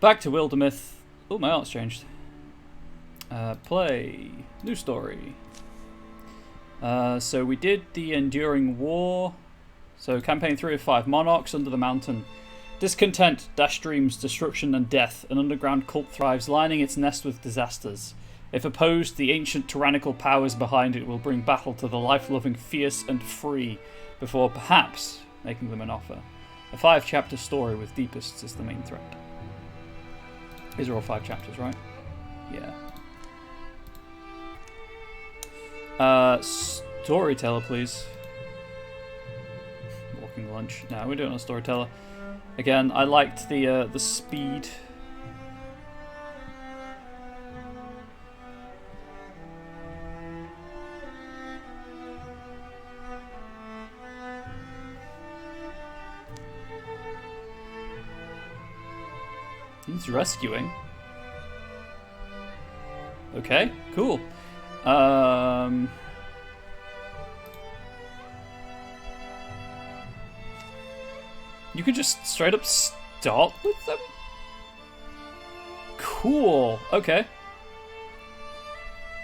Back to Wildermyth. Oh, my art's changed. Play. New story. So we did the Enduring War. So campaign 3 of 5. Monarchs under the mountain. Discontent, dash dreams, destruction and death. An underground cult thrives, lining its nest with disasters. If opposed, the ancient tyrannical powers behind it will bring battle to the life-loving, fierce and free, before perhaps making them an offer. A 5-chapter story with Deepists is the main threat. These are all 5 chapters, right? Yeah. Storyteller, please. Walking lunch. No, we're doing a storyteller. Again, I liked the speed. He's rescuing. Okay, cool. You could just straight up start with them? Cool. Okay.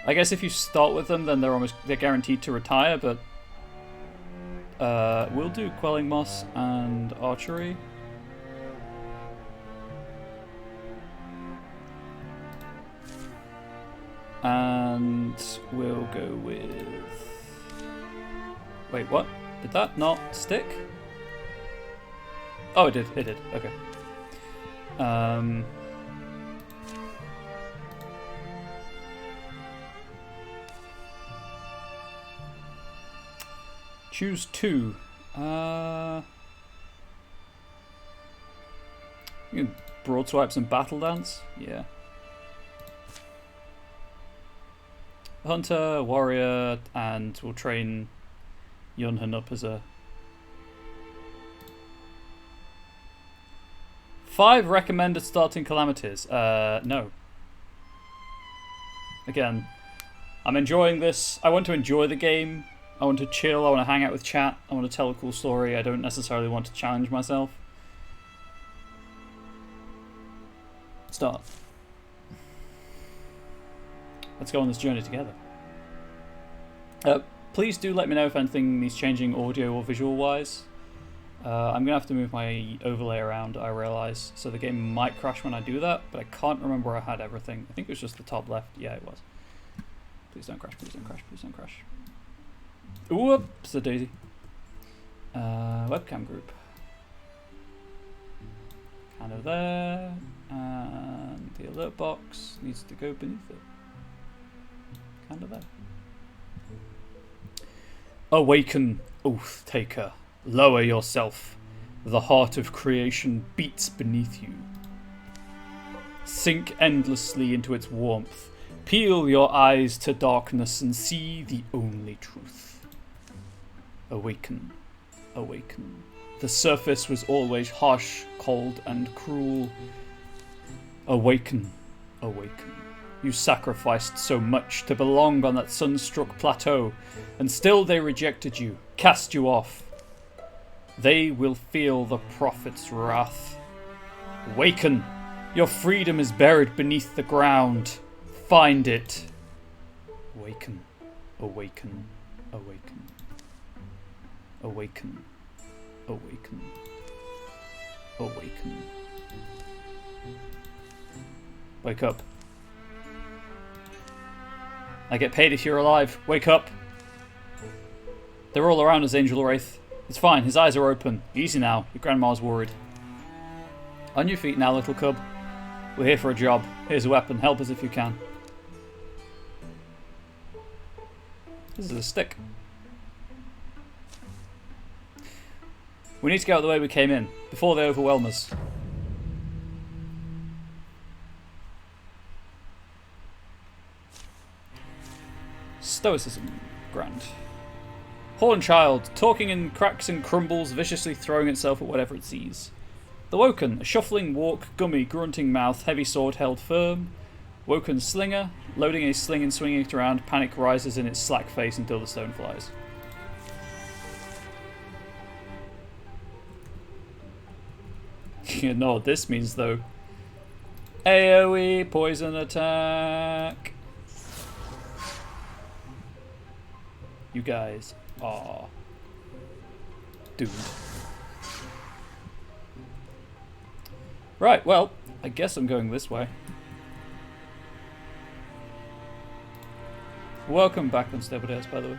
I guess if you start with them, then they're guaranteed to retire, but we'll do Quelling Moss and Archery. And we'll go with... Wait, what? Did that not stick? Oh, it did. It did. Okay. Choose 2. You can broadswipes and battle dance. Yeah. Hunter, warrior, and we'll train Yunhan up as a... 5 recommended starting calamities. No. Again, I'm enjoying this. I want to enjoy the game. I want to chill. I want to hang out with chat. I want to tell a cool story. I don't necessarily want to challenge myself. Start. Let's go on this journey together. Please do let me know if anything needs changing audio or visual wise. I'm going to have to move my overlay around, I realise, so the game might crash when I do that, but I can't remember where I had everything. I think it was just the top left. Yeah, it was. Please don't crash, please don't crash, please don't crash. Whoops, a daisy. Webcam group. Kind of there, and the alert box needs to go beneath it. Kind of there. Awaken, Oath Taker. Lower yourself. The heart of creation beats beneath you. Sink endlessly into its warmth. Peel your eyes to darkness and see the only truth. Awaken, awaken. The surface was always harsh, cold, and cruel. Awaken, awaken. You sacrificed so much to belong on that sunstruck plateau, and still they rejected you, cast you off. They will feel the prophet's wrath. Awaken! Your freedom is buried beneath the ground. Find it. Awaken, awaken, awaken. Awaken, awaken, awaken. Wake up. I get paid if you're alive. Wake up. They're all around us, Angel Wraith. It's fine, his eyes are open. Easy now, your grandma's worried. On your feet now, little cub. We're here for a job. Here's a weapon, help us if you can. This is a stick. We need to get out of the way we came in, before they overwhelm us. Stoicism. Grand. Horn child, talking in cracks and crumbles, viciously throwing itself at whatever it sees. The Woken, a shuffling walk, gummy, grunting mouth, heavy sword held firm. Woken slinger, loading a sling and swinging it around, panic rises in its slack face until the stone flies. You know what this means though. AoE poison attack. You guys are doomed. Right, well, I guess I'm going this way. Welcome back, Unstable Days, by the way.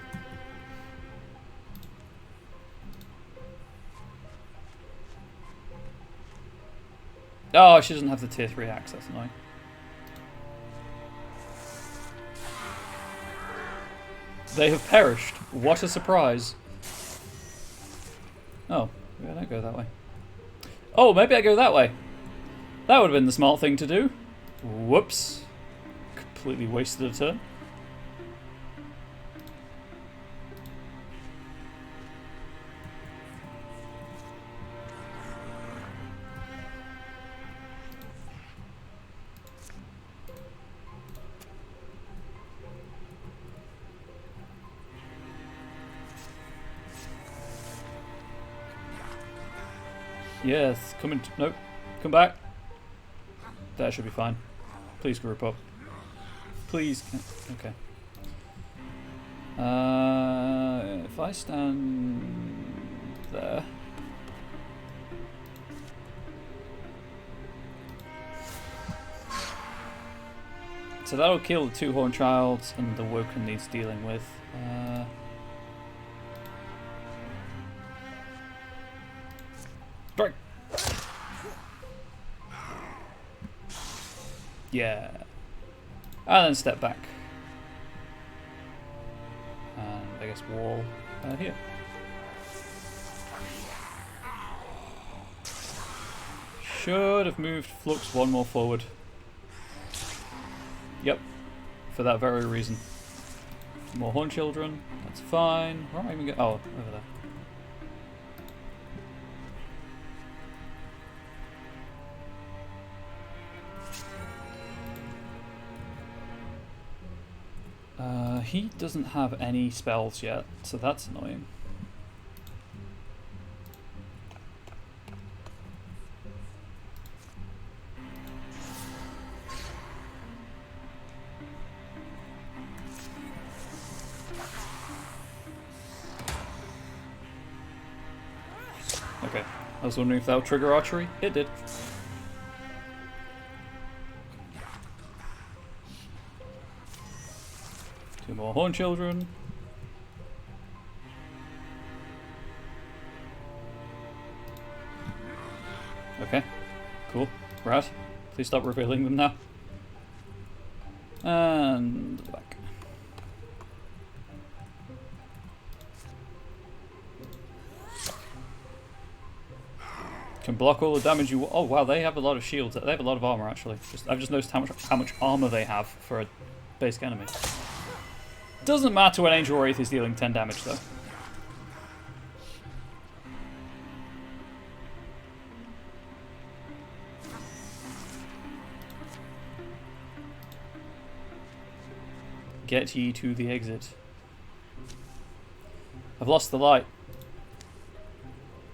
Oh, she doesn't have the tier 3 axe, that's annoying. They have perished. What a surprise. Oh, maybe I don't go that way. Oh, maybe I go that way. That would have been the smart thing to do. Whoops. Completely wasted a turn. Yes, come in. Nope. Come back. That should be fine. Please group up. Please. Okay. If I stand there. So that'll kill the 2-horned child and the Woken needs dealing with. Strike! Yeah. And then step back. And I guess wall here. Should have moved Flux one more forward. Yep. For that very reason. More Horn Children. That's fine. Where am I even going? Oh, over there. He doesn't have any spells yet, so that's annoying. Okay, I was wondering if that would trigger archery. It did. Two more Horn Children. Okay, cool. Rad. Please stop revealing them now. And back. Can block all the damage you. Oh wow, they have a lot of shields. They have a lot of armor actually. I've just noticed how much armor they have for a basic enemy. Doesn't matter when Angel Wraith is dealing 10 damage though. Get ye to the exit. I've lost the light.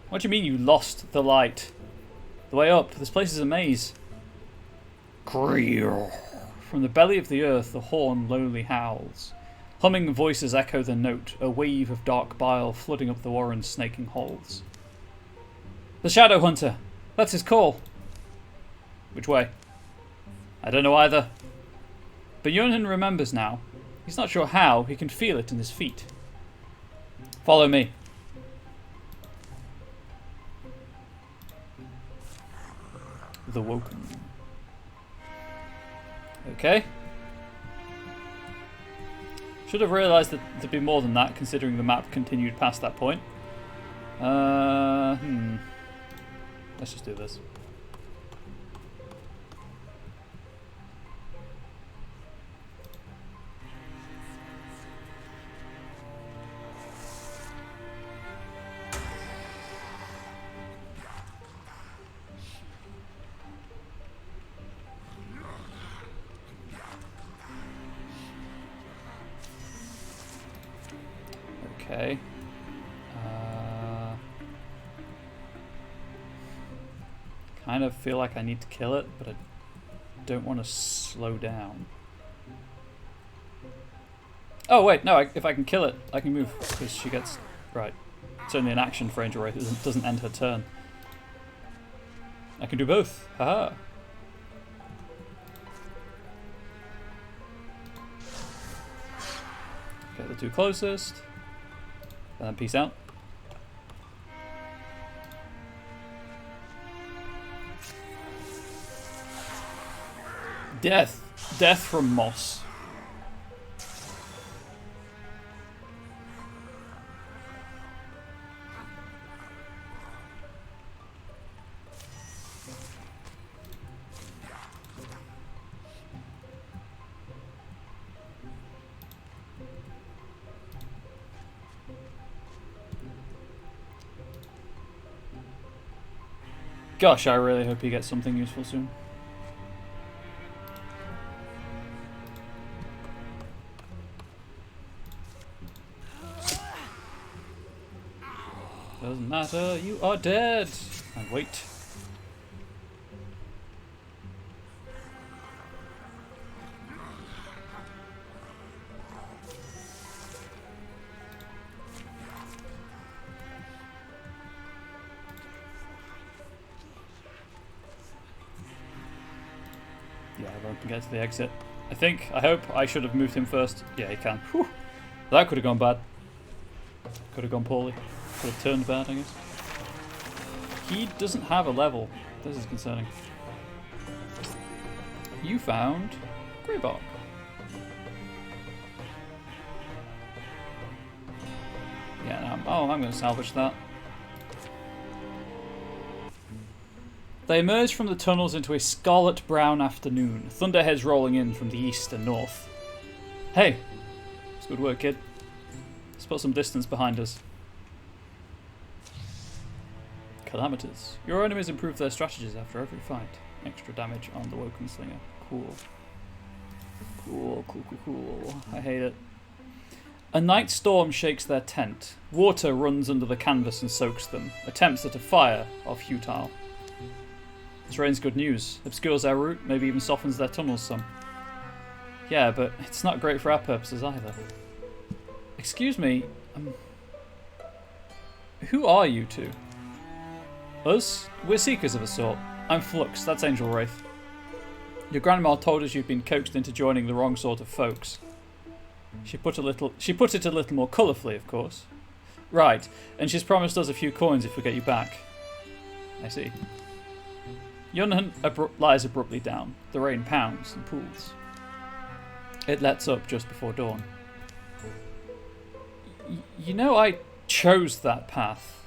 What do you mean you lost the light? The way up. This place is a maze. Greer. From the belly of the earth, the horn lowly howls. Humming voices echo the note, a wave of dark bile flooding up the warren's snaking holes. The Shadow Hunter. That's his call. Which way? I don't know either. But Yunhin remembers now. He's not sure how, he can feel it in his feet. Follow me. The Woken. Okay. Should have realised that there'd be more than that, considering the map continued past that point. Let's just do this. Okay. Kind of feel like I need to kill it, but don't want to slow down. Oh wait, no, if I can kill it, I can move, because she gets... Right. It's only an action for Angel Wraith, it doesn't end her turn. I can do both. Haha. Okay, the two closest. And then peace out. Death. Death from moss. Gosh, I really hope he gets something useful soon. Doesn't matter, you are dead! And wait. Yeah, everyone can get to the exit. I hope I should have moved him first. Yeah, he can. Whew. That could have gone bad. Could have gone poorly. Could have turned bad, I guess. He doesn't have a level. This is concerning. You found Greybark. Yeah, no, I'm going to salvage that. They emerged from the tunnels into a scarlet-brown afternoon, thunderheads rolling in from the east and north. Hey, it's good work, kid. Let's put some distance behind us. Calamities. Your enemies improve their strategies after every fight. Extra damage on the Woken Slinger. Cool. Cool, cool, cool, cool. I hate it. A night storm shakes their tent. Water runs under the canvas and soaks them. Attempts at a fire are futile. This rain's good news. Obscures our route, maybe even softens their tunnels some. Yeah, but it's not great for our purposes either. Excuse me, who are you two? Us? We're seekers of a sort. I'm Flux, that's Angel Wraith. Your grandma told us you've been coaxed into joining the wrong sort of folks. She put it a little more colourfully, of course. Right, and she's promised us a few coins if we get you back. I see. Yunhan lies abruptly down. The rain pounds and pools. It lets up just before dawn. You know, I chose that path.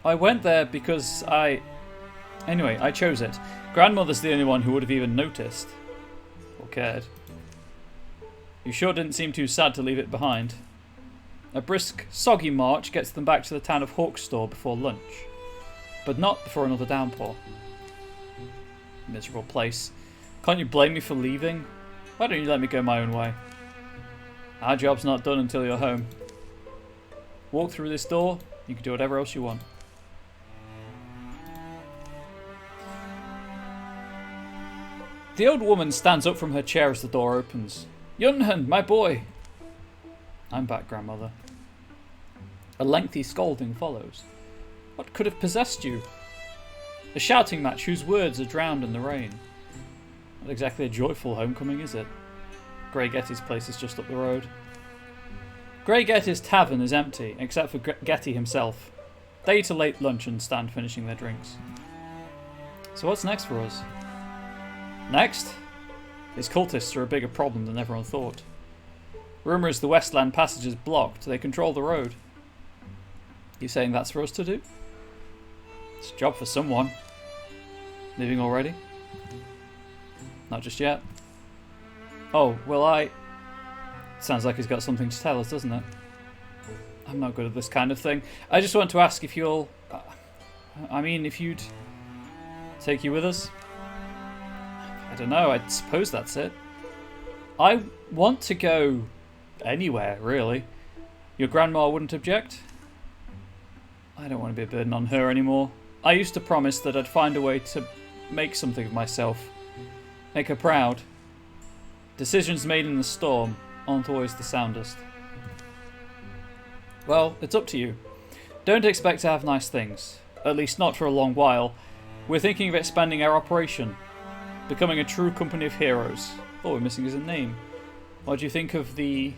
I went there because Anyway, I chose it. Grandmother's the only one who would have even noticed. Or cared. You sure didn't seem too sad to leave it behind. A brisk, soggy march gets them back to the town of Hawkstore before lunch. But not before another downpour. Miserable place. Can't you blame me for leaving? Why don't you let me go my own way? Our job's not done until you're home. Walk through this door, you can do whatever else you want. The old woman stands up from her chair as the door opens. Yunhan, my boy! I'm back, grandmother. A lengthy scolding follows. What could have possessed you? A shouting match whose words are drowned in the rain. Not exactly a joyful homecoming, is it? Grey Getty's place is just up the road. Grey Getty's tavern is empty, except for Getty himself. They eat a late lunch and stand finishing their drinks. So what's next for us? Next? These cultists are a bigger problem than everyone thought. Rumour is the Westland passage is blocked. They control the road. You saying that's for us to do? It's a job for someone. Leaving already? Not just yet. Oh, well Sounds like he's got something to tell us, doesn't it? I'm not good at this kind of thing. I just want to ask if you'll... if you'd take you with us? I don't know, I suppose that's it. I want to go anywhere, really. Your grandma wouldn't object? I don't want to be a burden on her anymore. I used to promise that I'd find a way to make something of myself. Make her proud. Decisions made in the storm aren't always the soundest. Well, it's up to you. Don't expect to have nice things. At least not for a long while. We're thinking of expanding our operation. Becoming a true company of heroes. All we're missing is a name. What do you think of the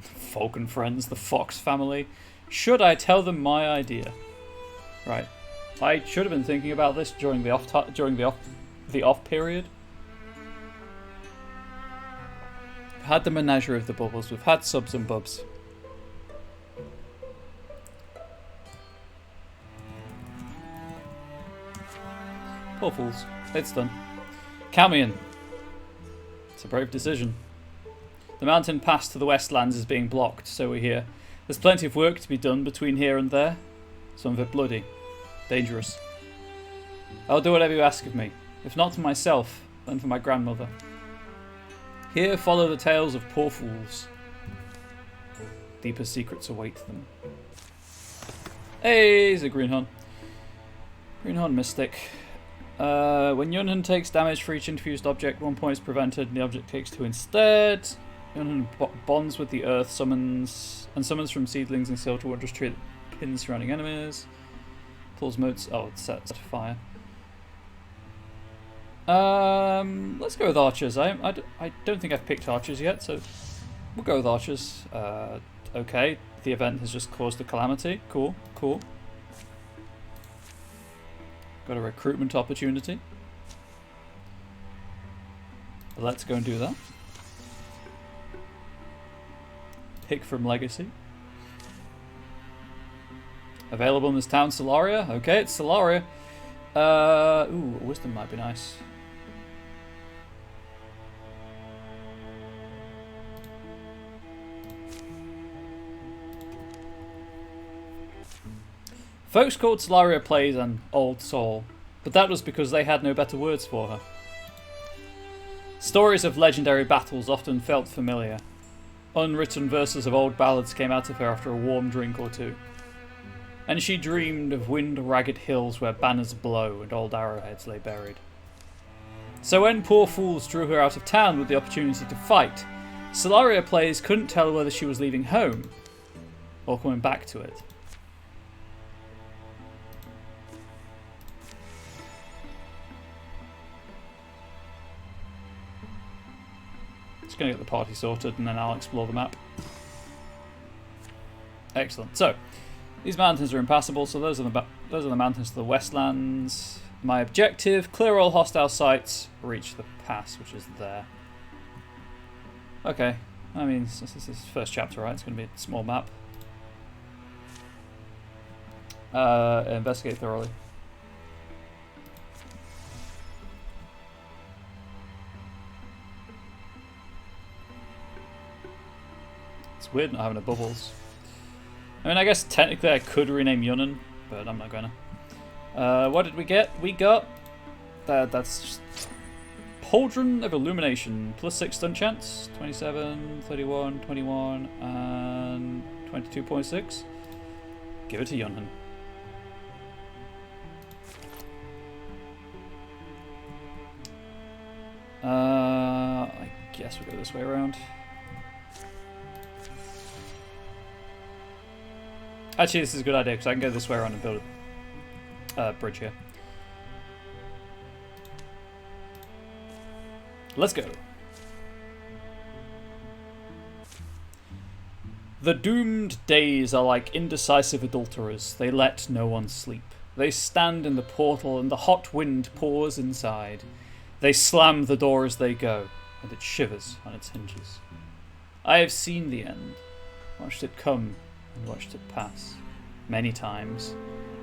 Falcon friends, the Fox family? Should I tell them my idea? Right. I should have been thinking about this during the off period. We've had the menagerie of the bubbles. We've had subs and bubs. Poor fools. It's done. Count me in. It's a brave decision. The mountain pass to the Westlands is being blocked, so we hear. There's plenty of work to be done between here and there. Some of it bloody. Dangerous. I'll do whatever you ask of me. If not for myself, then for my grandmother. Here follow the tales of poor fools. Deeper secrets await them. Hey, he's a greenhorn. Greenhorn mystic. When Yunhan takes damage for each infused object, 1 point is prevented and the object takes 2 instead. Yunhan bonds with the earth, summons from seedlings and silver to wondrous tree that pins surrounding enemies. Pulls motes. Oh, it's set to fire. Let's go with archers. I don't think I've picked archers yet, so we'll go with archers. Okay, the event has just caused a calamity. Cool, cool. Got a recruitment opportunity. Let's go and do that. Pick from Legacy. Available in this town, Solaria. Okay, it's Solaria. Ooh, wisdom might be nice. Folks called Solaria plays an old soul, but that was because they had no better words for her. Stories of legendary battles often felt familiar. Unwritten verses of old ballads came out of her after a warm drink or two. And she dreamed of wind-ragged hills where banners blow and old arrowheads lay buried. So when poor fools drew her out of town with the opportunity to fight, Solaria plays couldn't tell whether she was leaving home or coming back to it. Just going to get the party sorted and then I'll explore the map. Excellent. So, these mountains are impassable, so those are the mountains to the Westlands. My objective, clear all hostile sites, reach the pass, which is there. Okay, I mean, this is the first chapter, right? It's going to be a small map. Investigate thoroughly. It's weird not having a bubbles. I mean, I guess technically I could rename Yunnan, but I'm not gonna. What did we get? We got... that's just Pauldron of Illumination. +6 stun chance. 27, 31, 21, and 22.6. Give it to Yunnan. I guess we'll go this way around. Actually, this is a good idea because I can go this way around and build a bridge here. Let's go. The doomed days are like indecisive adulterers. They let no one sleep. They stand in the portal and the hot wind pours inside. They slam the door as they go, and it shivers on its hinges. I have seen the end, watched it come and watched it pass. Many times.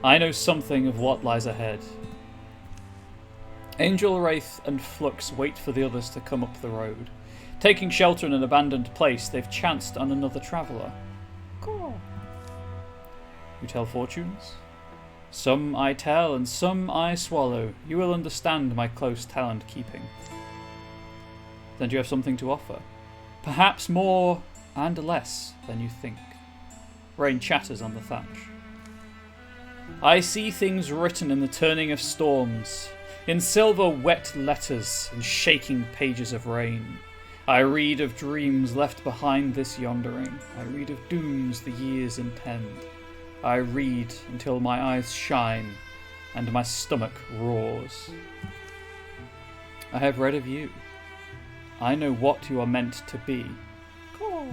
I know something of what lies ahead. Angel, Wraith and Flux wait for the others to come up the road. Taking shelter in an abandoned place, they've chanced on another traveller. Cool. You tell fortunes? Some I tell and some I swallow. You will understand my close talent keeping. Then do you have something to offer? Perhaps more and less than you think. Rain chatters on the thatch. I see things written in the turning of storms. In silver wet letters and shaking pages of rain, I read of dreams left behind this yondering. I read of dooms the years intend. I read until my eyes shine and my stomach roars. I have read of you. I know what you are meant to be. Cool.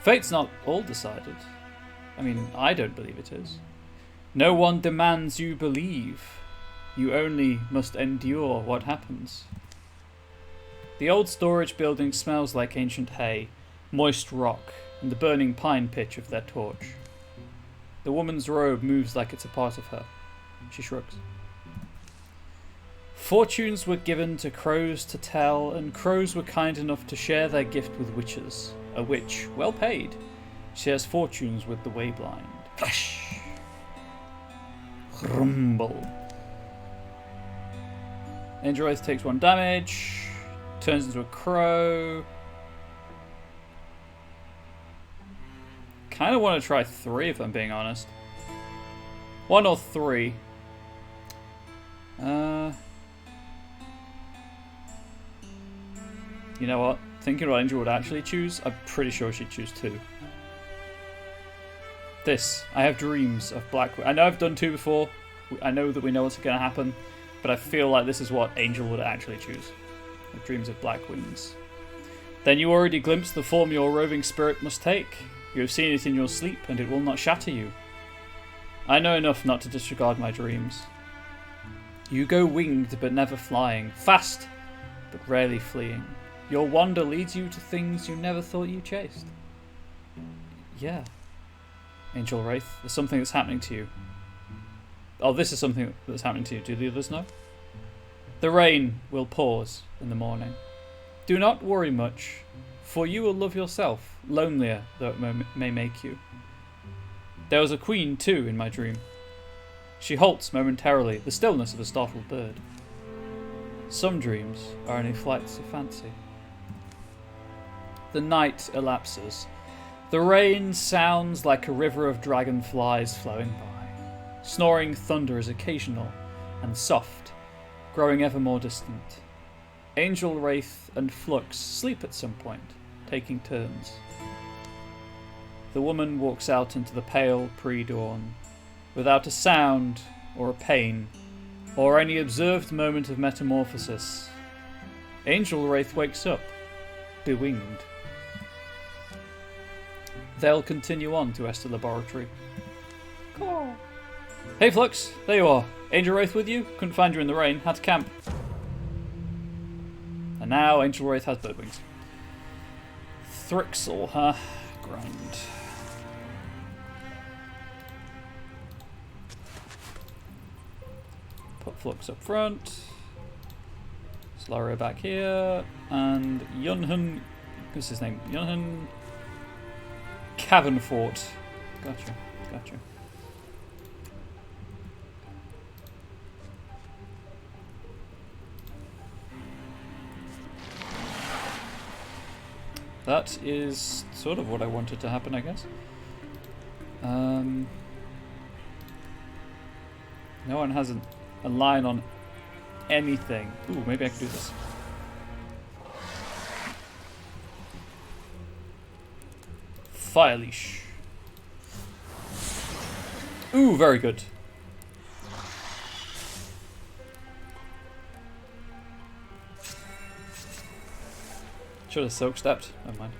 Fate's not all decided. I mean, I don't believe it is. No one demands you believe. You only must endure what happens. The old storage building smells like ancient hay, moist rock, and the burning pine pitch of their torch. The woman's robe moves like it's a part of her. She shrugs. Fortunes were given to crows to tell, and crows were kind enough to share their gift with witches. A witch, well paid, shares fortunes with the wayblind. Flash! Rumble. Angel Wraith takes 1 damage. Turns into a crow. Kind of want to try 3 if I'm being honest. 1 or 3. You know what? Thinking what Angel would actually choose, I'm pretty sure she'd choose 2. This. I have dreams of black... I know I've done 2 before. I know that we know what's going to happen. But I feel like this is what Angel would actually choose. Dreams of black wings. Then you already glimpse the form your roving spirit must take. You have seen it in your sleep, and it will not shatter you. I know enough not to disregard my dreams. You go winged, but never flying. Fast, but rarely fleeing. Your wander leads you to things you never thought you chased. Yeah. Angel Wraith, there's something that's happening to you. Oh, this is something that's happening to you. Do the others know? The rain will pause in the morning. Do not worry much, for you will love yourself, lonelier though it may make you. There was a queen, too, in my dream. She halts momentarily, the stillness of a startled bird. Some dreams are only flights of fancy. The night elapses. The rain sounds like a river of dragonflies flowing by. Snoring thunder is occasional and soft, growing ever more distant. Angel Wraith and Flux sleep at some point, taking turns. The woman walks out into the pale pre-dawn, without a sound or a pain, or any observed moment of metamorphosis. Angel Wraith wakes up, bewinged. They'll continue on to Esther Laboratory. Cool. Hey Flux, there you are. Angel Wraith with you? Couldn't find you in the rain, had to camp. And now Angel Wraith has bird wings. Thrixel, huh? Grind. Put Flux up front. Slario back here. And Yunhun. What's his name? Yunhun Cavern Fort. Gotcha. Gotcha. That is sort of what I wanted to happen, I guess. No one has a line on anything. Ooh, maybe I can do this. Fire Leash. Ooh, very good. Should have soak stepped. Never mind.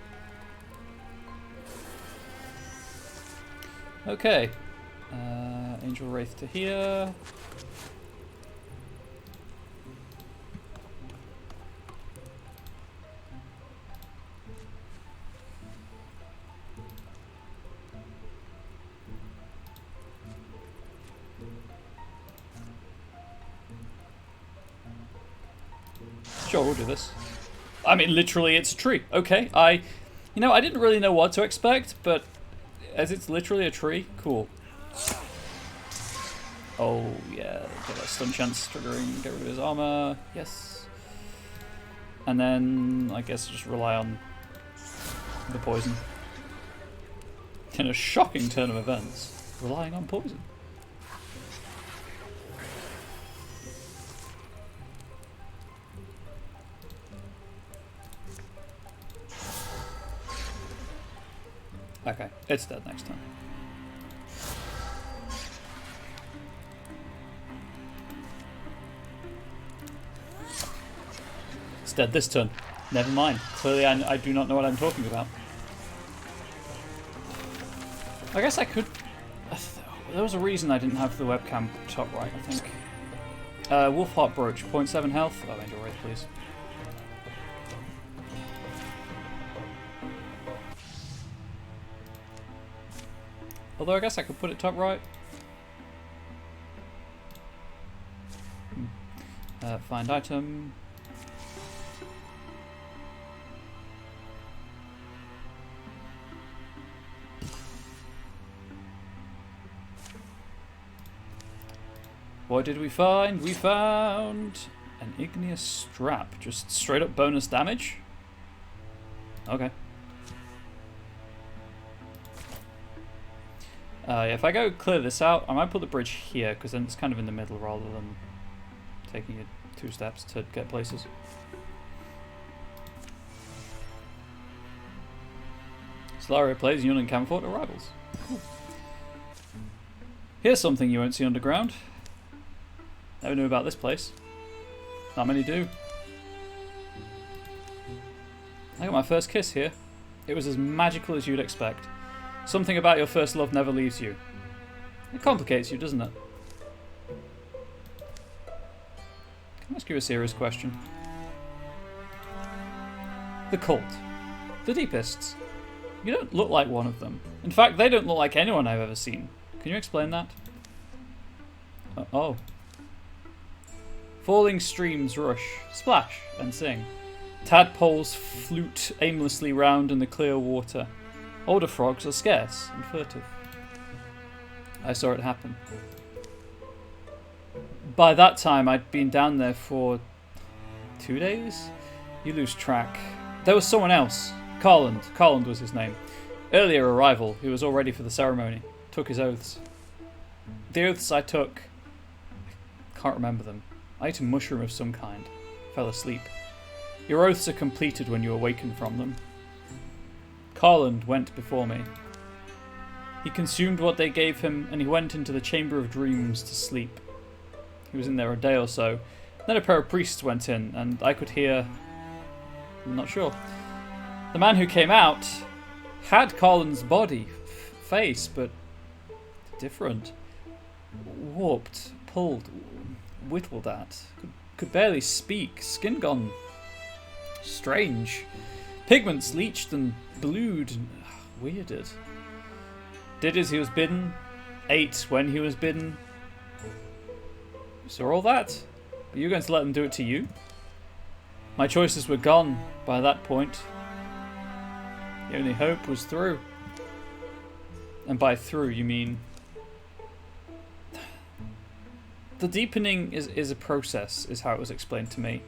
Okay. Angel Wraith to here. Sure, we'll do this. I mean, literally, it's a tree. Okay, I didn't really know what to expect, but as it's literally a tree, cool. Oh, yeah, get that stun chance triggering, get rid of his armor, yes. And then, I guess, just rely on the poison. In a shocking turn of events, relying on poison. Okay, it's dead next time. It's dead this turn. Never mind. Clearly I do not know what I'm talking about. I guess I could... There was a reason I didn't have the webcam top right, I think. Wolfheart Brooch, 0.7 health. Oh, Angel Wraith, please. Although I guess I could put it top right. Find item. What did we find? We found an igneous strap. Just straight up bonus damage? Okay. Yeah, if I go clear this out, I might put the bridge here, because then it's kind of in the middle rather than taking it 2 steps to get places. Solario plays Yun and Camfort are rivals. Cool. Here's something you won't see underground. Never knew about this place. Not many do. I got my first kiss here. It was as magical as you'd expect. Something about your first love never leaves you. It complicates you, doesn't it? Can I ask you a serious question? The cult. The Deepists. You don't look like one of them. In fact, they don't look like anyone I've ever seen. Can you explain that? Oh. Falling streams rush, splash, and sing. Tadpoles flute aimlessly round in the clear water. Older frogs are scarce and furtive. I saw it happen. By that time, I'd been down there for 2 days? You lose track. There was someone else. Carland. Carland was his name. Earlier arrival, who was all ready for the ceremony. Took his oaths. The oaths I took... I can't remember them. I ate a mushroom of some kind. Fell asleep. Your oaths are completed when you awaken from them. Carland went before me. He consumed what they gave him, and he went into the Chamber of Dreams to sleep. He was in there a day or so. Then a pair of priests went in, and I could hear... I'm not sure. The man who came out had Carland's body, face, but different. Warped, pulled, whittled at. Could barely speak. Skin gone strange. Pigments leached and blued and weirded. Did as he was bidden. Ate when he was bidden. You saw all that? Are you going to let them do it to you? My choices were gone by that point. The only hope was through. And by through, you mean... The deepening is a process, is how it was explained to me.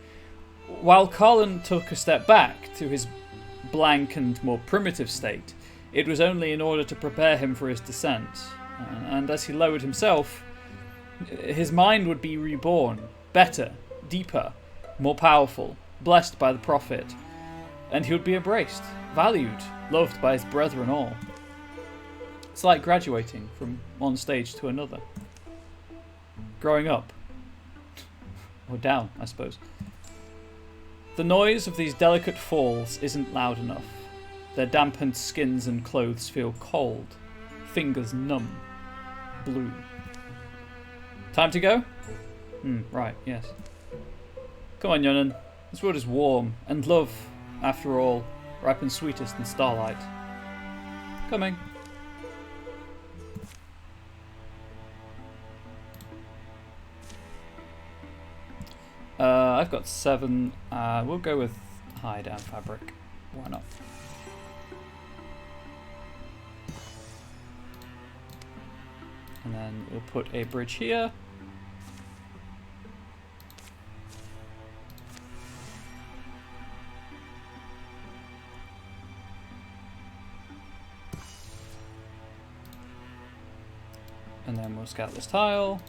While Carland took a step back to his blank and more primitive state, it was only in order to prepare him for his descent. And as he lowered himself, his mind would be reborn, better, deeper, more powerful, blessed by the Prophet, and he would be embraced, valued, loved by his brethren all. It's like graduating from one stage to another. Growing up. Or down, I suppose. The noise of these delicate falls isn't loud enough. Their dampened skins and clothes feel cold, fingers numb, blue. Time to go? Right, yes. Come on, Yunnan. This world is warm, and love, after all, ripens sweetest in starlight. Coming. I've got 7. We'll go with hide and fabric. Why not? And then we'll put a bridge here. And then we'll scout this tile.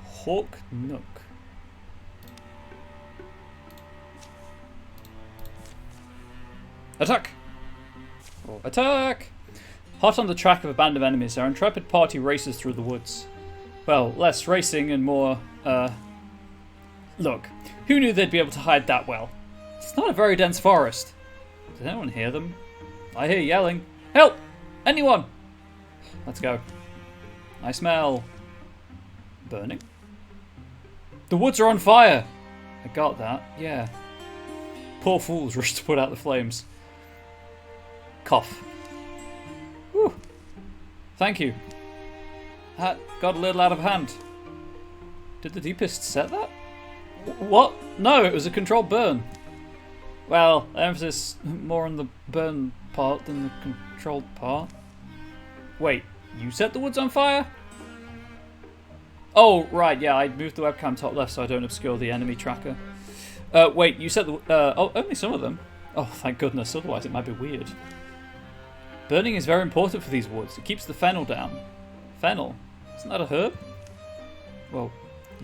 Hawk Nook. Attack! Oh, attack! Hot on the track of a band of enemies, our intrepid party races through the woods. Well, less racing and more, Look, who knew they'd be able to hide that well? It's not a very dense forest. Did anyone hear them? I hear yelling. Help! Anyone! Let's go. I smell... burning? The woods are on fire! I got that, yeah. Poor fools rush to put out the flames. Cough. Whew. Thank you. That got a little out of hand. Did the deepest set that? What? No, it was a controlled burn. Well, emphasis more on the burn part than the controlled part. Wait, you set the woods on fire? Oh, right, yeah, I moved the webcam top left so I don't obscure the enemy tracker. Wait, you set the... oh, only some of them. Oh, thank goodness, otherwise it might be weird. Burning is very important for these woods. It keeps the fennel down. Fennel? Isn't that a herb? Well,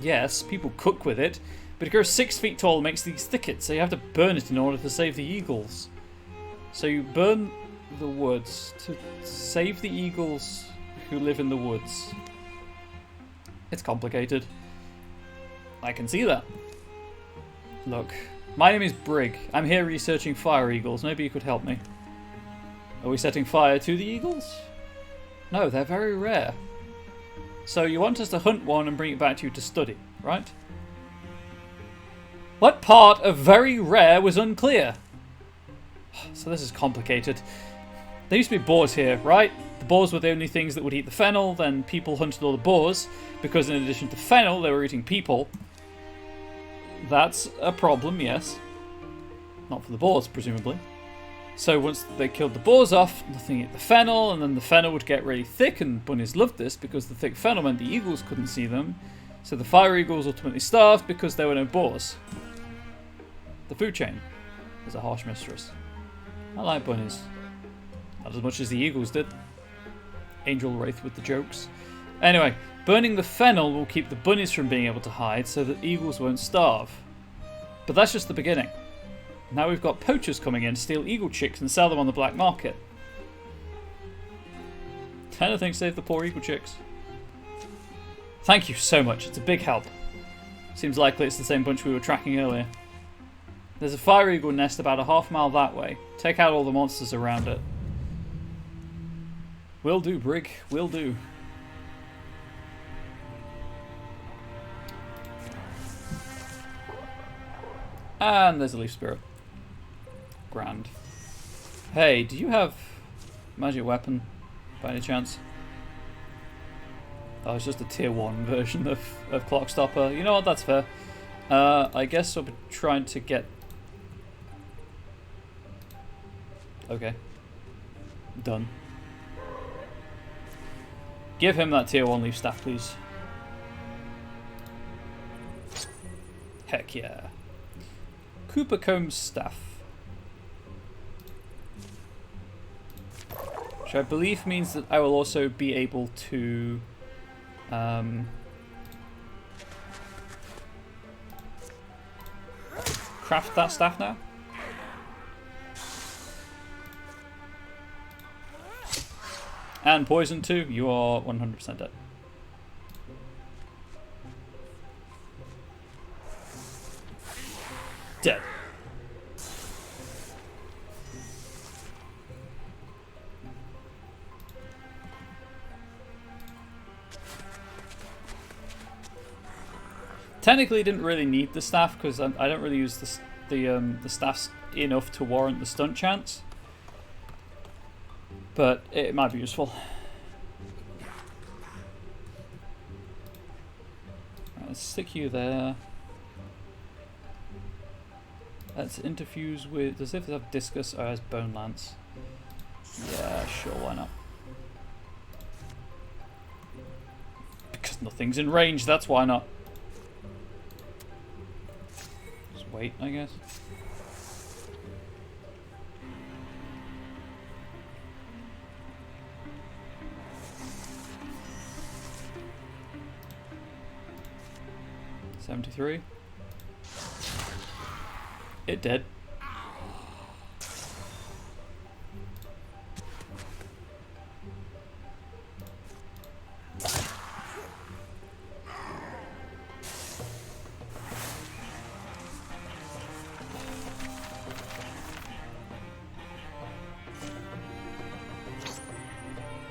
yes, people cook with it, but it grows 6 feet tall and makes these thickets, so you have to burn it in order to save the eagles. So you burn the woods to save the eagles who live in the woods. It's complicated. I can see that. Look, my name is Brig. I'm here researching fire eagles. Maybe you could help me. Are we setting fire to the eagles? No, they're very rare. So you want us to hunt one and bring it back to you to study, right? What part of very rare was unclear? So this is complicated. There used to be boars here, right? The boars were the only things that would eat the fennel, then people hunted all the boars, because in addition to fennel, they were eating people. That's a problem, yes. Not for the boars, presumably. So once they killed the boars off, nothing ate the fennel, and then the fennel would get really thick, and bunnies loved this because the thick fennel meant the eagles couldn't see them. So the fire eagles ultimately starved because there were no boars. The food chain is a harsh mistress. I like bunnies. Not as much as the eagles did. Angel Wraith with the jokes. Anyway, burning the fennel will keep the bunnies from being able to hide so that eagles won't starve. But that's just the beginning. Now we've got poachers coming in to steal eagle chicks and sell them on the black market. Anything save the poor eagle chicks. Thank you so much, it's a big help. Seems likely it's the same bunch we were tracking earlier. There's a fire eagle nest about a half mile that way. Take out all the monsters around it. Will do, Brig, will do. And there's a leaf spirit. Grand. Hey, do you have magic weapon by any chance? Oh, it's just a tier 1 version of Clockstopper. You know what, that's fair. I guess I'll be trying to get... Okay. Done. Give him that tier 1 leaf staff, please. Heck yeah. Cooper Combs staff. Which I believe means that I will also be able to craft that staff now. And poison too, you are 100% dead. Dead. Technically, I didn't really need the staff because I don't really use the staffs enough to warrant the stunt chance. But it might be useful. Right, let's stick you there. Let's interfuse with... Does it have Discus or has Bone Lance? Yeah, sure, why not? Because nothing's in range, that's why not. Just wait, I guess. $73. It did.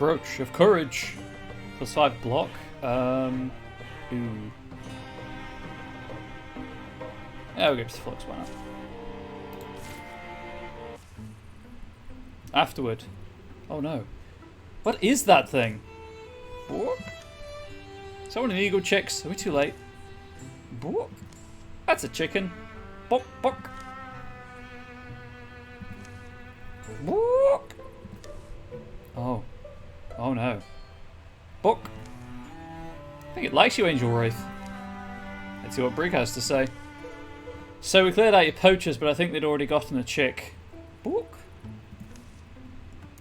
Brooch of Courage. +5 block. Ooh. Yeah, we'll give it to Flux, why not? Afterward. Oh no. What is that thing? Book? Is that one of the eagle chicks? Are we too late? Book? That's a chicken. Bok, bok. Book. Oh. Oh no. Book. I think it likes you, Angel Wraith. Let's see what Brig has to say. So we cleared out your poachers, but I think they'd already gotten a chick. Book.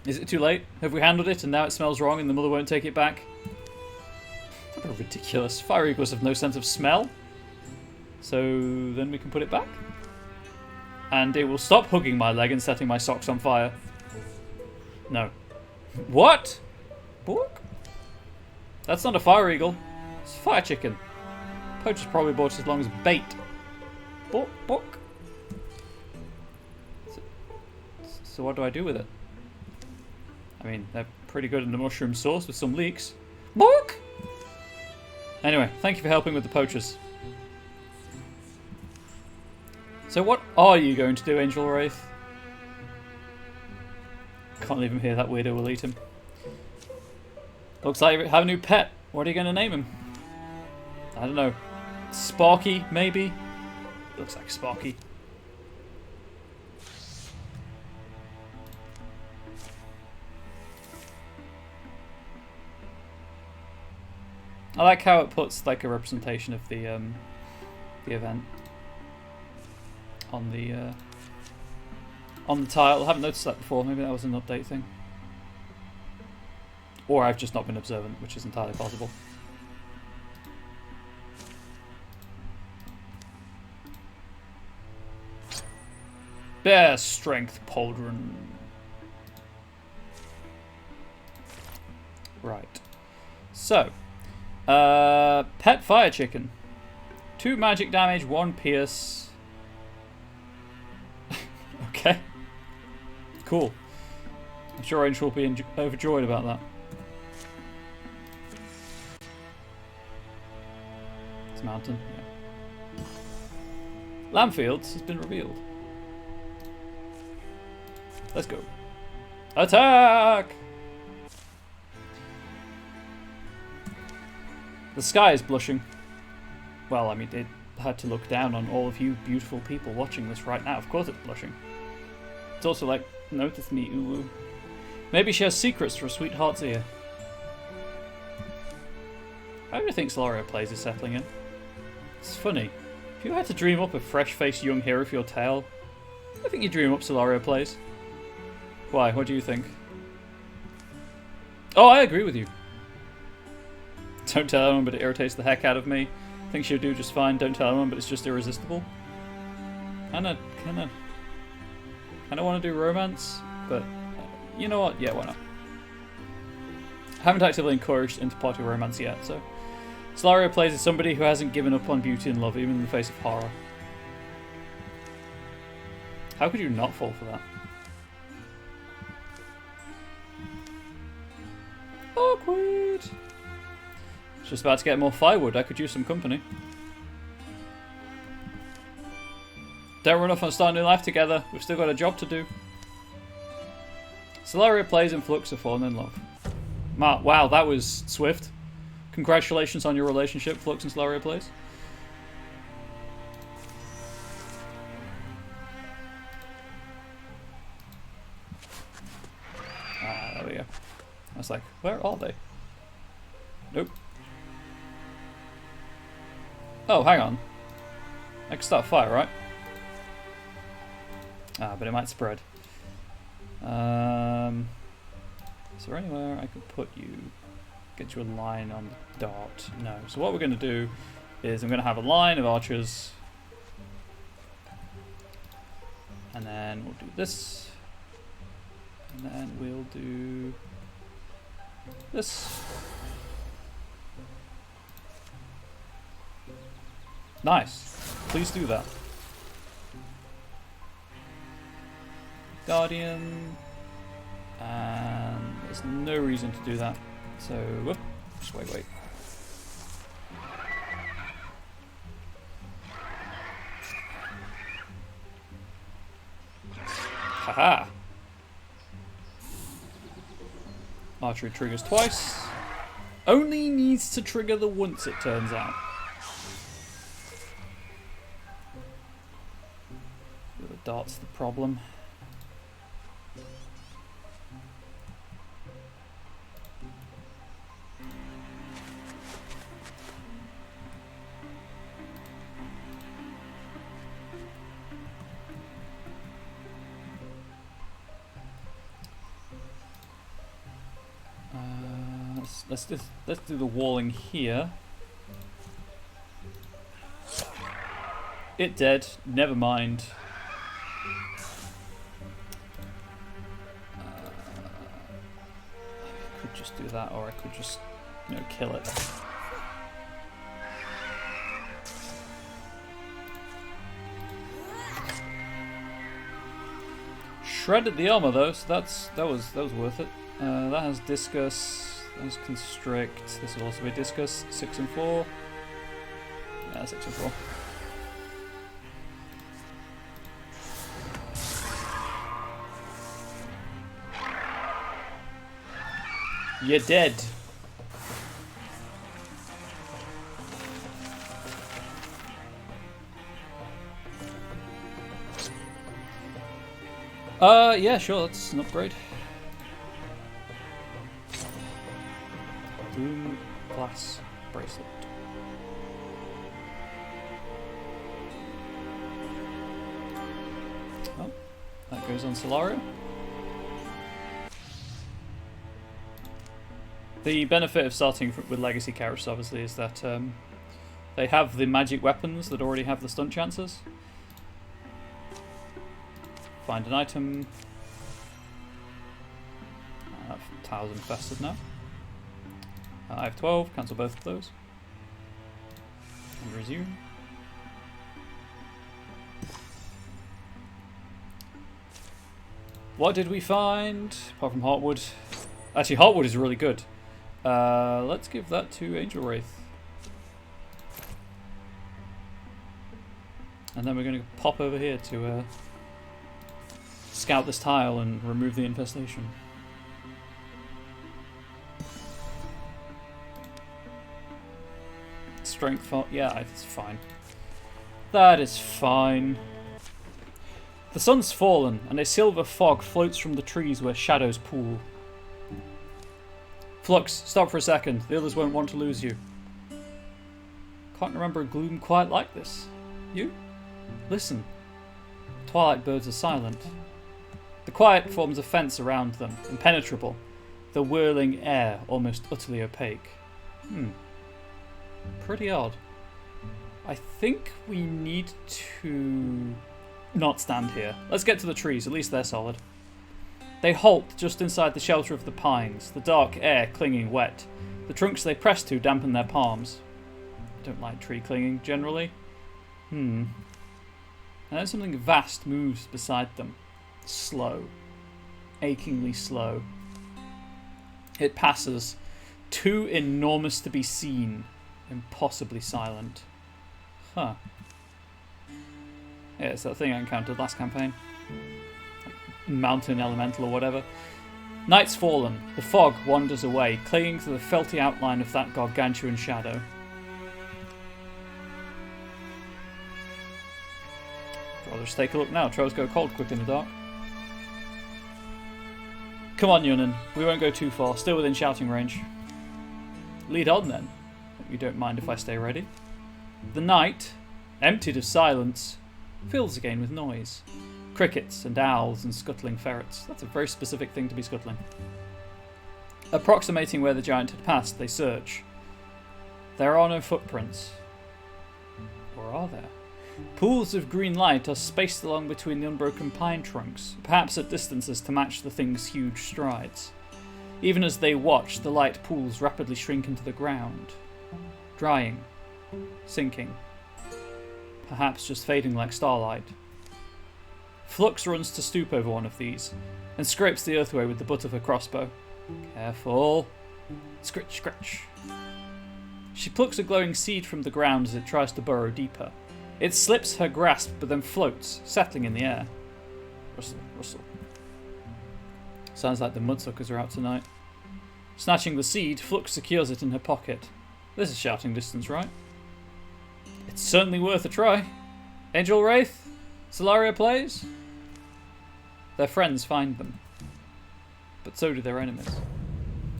Is it too late? Have we handled it and now it smells wrong and the mother won't take it back? What ridiculous. Fire eagles have no sense of smell. So then we can put it back. And it will stop hugging my leg and setting my socks on fire. No. What? Book? That's not a fire eagle. It's a fire chicken. Poacher's probably bought it as long as bait. Book, book. So what do I do with it? I mean, they're pretty good in the mushroom sauce with some leeks. Book! Anyway, thank you for helping with the poachers. So what are you going to do, Angel Wraith? Can't leave him here, that weirdo will eat him. Looks like you have a new pet. What are you going to name him? I don't know. Sparky, maybe? Looks like Sparky. I like how it puts like a representation of the event on the tile. I haven't noticed that before. Maybe that was an update thing, or I've just not been observant, which is entirely possible. Bear strength pauldron. Right. So. Pet fire chicken. 2 magic damage, 1 pierce. Okay. Cool. I'm sure Angel will be overjoyed about that. It's mountain. Yeah. Lambfields has been revealed. Let's go. Attack! The sky is blushing. Well, I mean, it had to look down on all of you beautiful people watching this right now. Of course it's blushing. It's also like, notice me, ooh. Maybe she has secrets for a sweetheart's ear. How do you think Solaria plays is settling in? It's funny. If you had to dream up a fresh-faced young hero for your tale, I think you dream up Solaria plays. Why? What do you think? Oh, I agree with you. Don't tell anyone, but it irritates the heck out of me. Think she'll do just fine. Don't tell anyone, but it's just irresistible. Kinda want to do romance, but you know what? Yeah, why not? I haven't actively encouraged interparty romance yet, so Solaria plays as somebody who hasn't given up on beauty and love, even in the face of horror. How could you not fall for that? Awkward. Just about to get more firewood. I could use some company. Don't run off and start a new life together. We've still got a job to do. Solaria plays and Flux have fallen in love. Wow, that was swift. Congratulations on your relationship, Flux and Solaria plays. Ah, there we go. I was like, where are they? Nope. Oh, hang on. I can start a fire, right? Ah, but it might spread. Is there anywhere I could put you? Get you a line on the dot. No. So what we're going to do is I'm going to have a line of archers. And then we'll do this. And then we'll do this. Nice. Please do that. Guardian. And There's no reason to do that. So, whoop, just wait. Haha! Archery triggers twice. Only needs to trigger the once, it turns out. The dart's the problem. Let's do the walling here. It dead. Never mind. I could just do that, or I could just, kill it. Shredded the armor though, so that was worth it. That has discus. That has constrict. This will also be discus. 6 and 4. Yeah, 6 and 4. You're dead. Yeah, sure, that's an upgrade. Boom, glass bracelet. Oh, that goes on Solario. The benefit of starting with legacy characters, obviously, is that they have the magic weapons that already have the stunt chances. Find an item. Tiles infested now. I have 12, cancel both of those. And resume. What did we find? Apart from Heartwood. Actually, Heartwood is really good. Let's give that to Angel Wraith. And then we're going to pop over here to scout this tile and remove the infestation. Strength fall. Yeah, it's fine. That is fine. The sun's fallen, and a silver fog floats from the trees where shadows pool. Flux, stop for a second. The others won't want to lose you. Can't remember a gloom quite like this. You? Listen. Twilight birds are silent. The quiet forms a fence around them, impenetrable. The whirling air almost utterly opaque. Pretty odd. I think we need to not stand here. Let's get to the trees, at least they're solid. They halt just inside the shelter of the pines, the dark air clinging wet. The trunks they press to dampen their palms. I don't like tree clinging, generally. And then something vast moves beside them. Slow. Achingly slow. It passes. Too enormous to be seen. Impossibly silent. Huh. Yeah, it's that thing I encountered last campaign. Mountain elemental or whatever. Night's fallen. The fog wanders away, clinging to the felty outline of that gargantuan shadow. I'll just take a look now. Trails go cold quick in the dark. Come on, Yunan. We won't go too far. Still within shouting range. Lead on, then. Hope you don't mind if I stay ready. The night, emptied of silence, fills again with noise. Crickets and owls and scuttling ferrets. That's a very specific thing to be scuttling. Approximating where the giant had passed, they search. There are no footprints. Or are there? Pools of green light are spaced along between the unbroken pine trunks, perhaps at distances to match the thing's huge strides. Even as they watch, the light pools rapidly shrink into the ground. Drying. Sinking. Perhaps just fading like starlight. Flux runs to stoop over one of these, and scrapes the earth away with the butt of her crossbow. Careful. Scritch, scratch. She plucks a glowing seed from the ground as it tries to burrow deeper. It slips her grasp, but then floats, settling in the air. Rustle, rustle. Sounds like the mudsuckers are out tonight. Snatching the seed, Flux secures it in her pocket. This is shouting distance, right? It's certainly worth a try. Angel Wraith? Solaria plays? Their friends find them. But so do their enemies.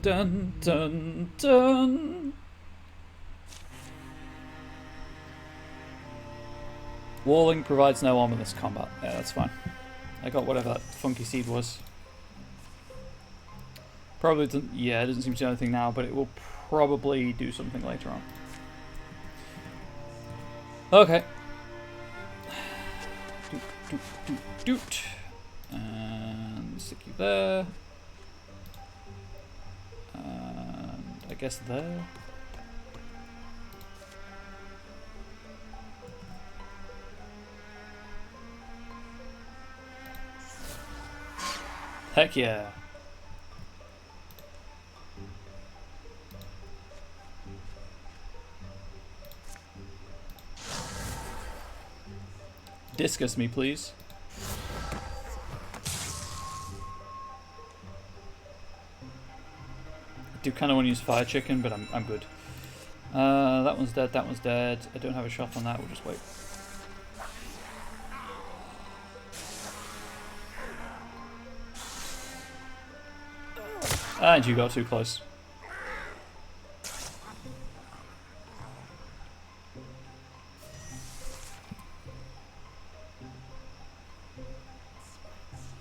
Dun dun dun! Walling provides no ominous combat. Yeah, that's fine. I got whatever that funky seed was. Probably doesn't. Yeah, it doesn't seem to do anything now, but it will probably do something later on. Okay. Doot, doot, doot, doot. And stick you there. And I guess there. Heck yeah. Discus me, please. I do kind of want to use Fire Chicken, but I'm good. That one's dead, that one's dead. I don't have a shot on that, we'll just wait. And you got too close.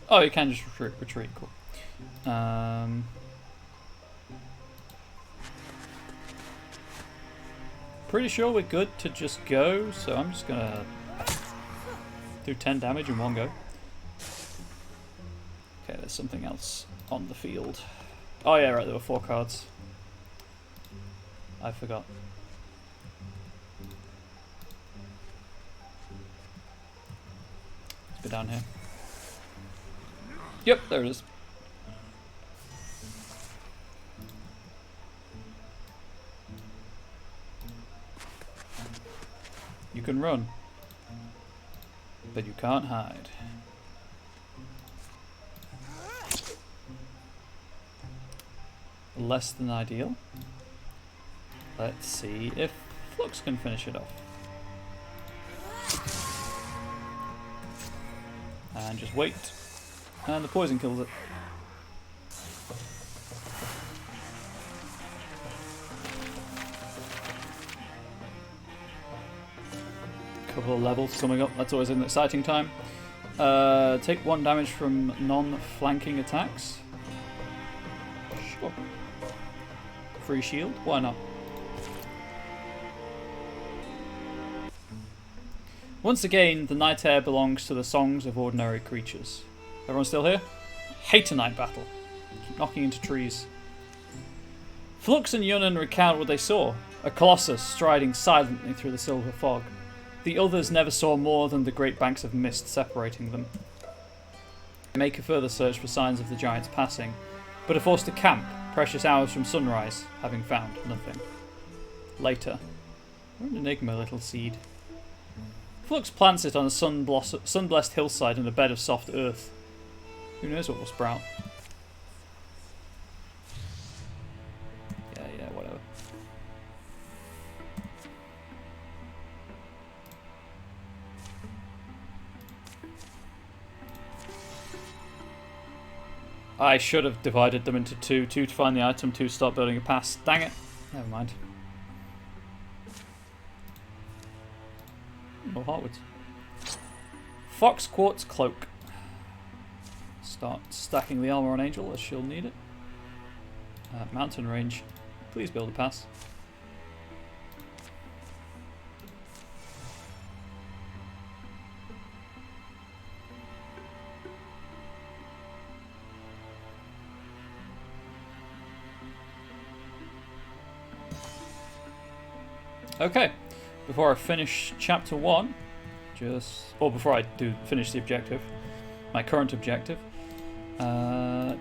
Oh, you can just retreat. Cool. Pretty sure we're good to just go, so I'm just gonna do 10 damage in one go. Okay, there's something else on the field. Oh yeah, right, there were 4 cards. I forgot. Let's go down here. Yep, there it is. You can run, but you can't hide. Less than ideal. Let's see if Flux can finish it off. And just wait. And the poison kills it. Couple of levels coming up, that's always an exciting time. Take 1 damage from non-flanking attacks. Sure. Free shield? Why not? Once again, the night air belongs to the songs of ordinary creatures. Everyone still here? Hate a night battle. Keep knocking into trees. Flux and Yunnan recount what they saw. A colossus striding silently through the silver fog. The others never saw more than the great banks of mist separating them. They make a further search for signs of the giants passing, but are forced to camp, precious hours from sunrise, having found nothing. Later. What an enigma, little seed. Flux plants it on a sun-blessed hillside in a bed of soft earth. Who knows what will sprout? Yeah, whatever. I should have divided them into 2. 2 to find the item, 2 to start building a pass. Dang it. Never mind. More heartwoods. Fox Quartz Cloak. Start stacking the armor on Angel as she'll need it. Mountain range. Please build a pass. Okay, before I finish chapter 1, before I do finish the objective, my current objective,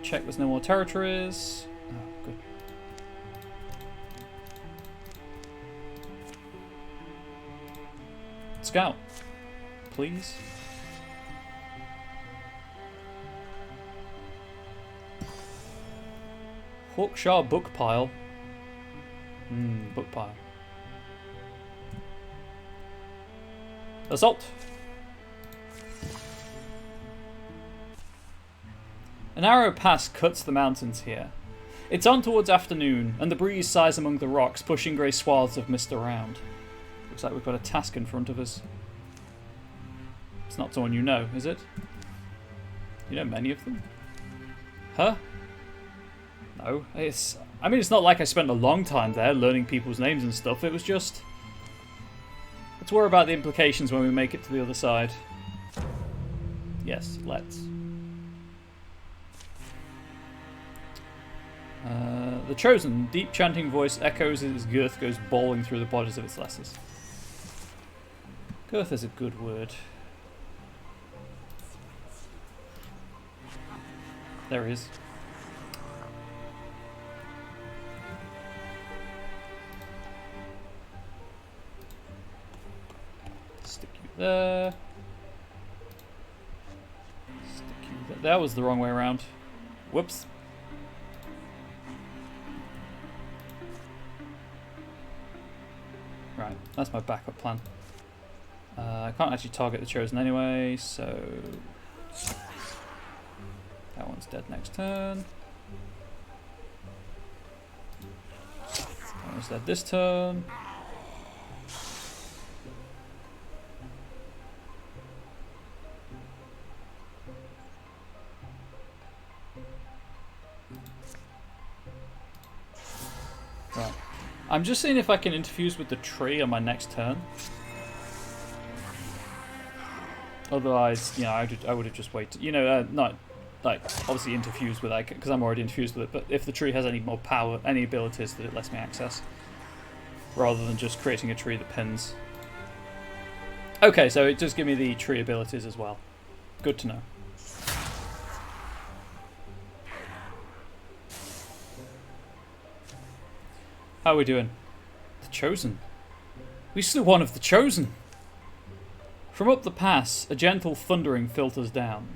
check there's no more territories. Scout, please. Hawkshaw book pile. Book pile. Assault. A narrow pass cuts the mountains here. It's on towards afternoon, and the breeze sighs among the rocks, pushing grey swaths of mist around. Looks like we've got a task in front of us. It's not someone you know, is it? You know many of them? Huh? No, it's... I mean, it's not like I spent a long time there learning people's names and stuff. It was just... Let's worry about the implications when we make it to the other side. Yes, let's. The Chosen. Deep chanting voice echoes as girth goes bawling through the bodies of its lessers. Girth is a good word. There he is. Stick you there. Stick you there. That was the wrong way around. Whoops. Right, that's my backup plan. I can't actually target the Chosen anyway, so... That one's dead next turn. That one's dead this turn. Right. I'm just seeing if I can interfuse with the tree on my next turn. Otherwise, you know, I would have just waited. You know, not like obviously interfuse with it because I'm already infused with it. But if the tree has any more power, any abilities that it lets me access, rather than just creating a tree that pins. Okay, so it does give me the tree abilities as well. Good to know. How are we doing? The Chosen. We slew one of the Chosen. From up the pass, a gentle thundering filters down.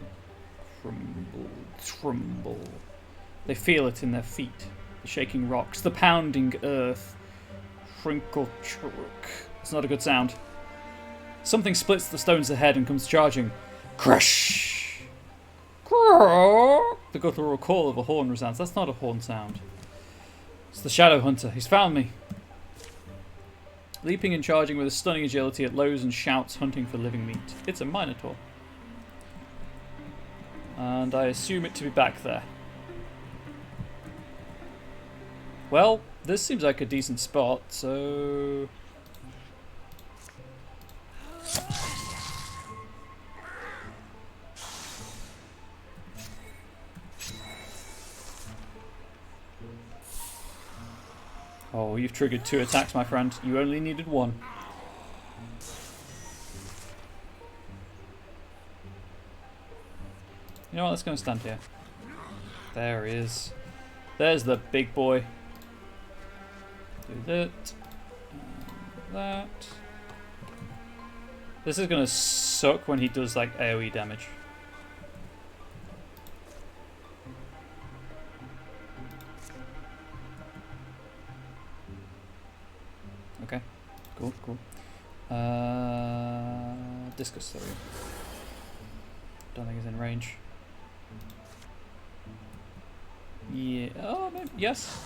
Tremble, tremble. They feel it in their feet. The shaking rocks, the pounding earth. Trinkle, chirk. It's not a good sound. Something splits the stones ahead and comes charging. Crash! The guttural call of a horn resounds. That's not a horn sound. It's the Shadow Hunter. He's found me. Leaping and charging with a stunning agility, it lows and shouts, hunting for living meat. It's a Minotaur. And I assume it to be back there. Well, this seems like a decent spot, so... Oh, you've triggered 2 attacks, my friend. You only needed 1. You know what? Let's go and stand here. There he is. There's the big boy. Do that. That. This is going to suck when he does like AoE damage. Okay, cool, cool. Discus, sorry. Don't think he's in range. Yeah, oh, maybe, yes.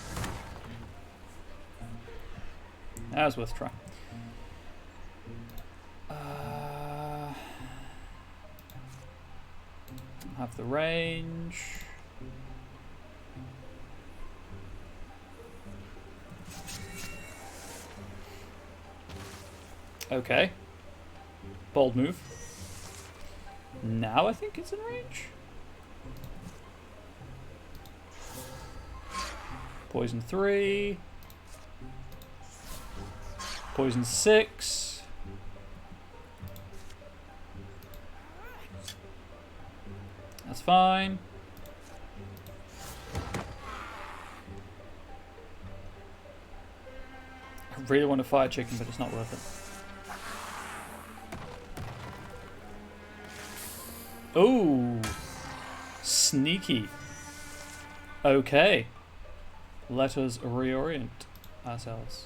That was worth a try. Have the range. Okay. Bold move. Now I think it's in range. Poison 3. Poison 6. That's fine. I really want a fire chicken, but it's not worth it. Oh, sneaky. Okay. Let us reorient ourselves.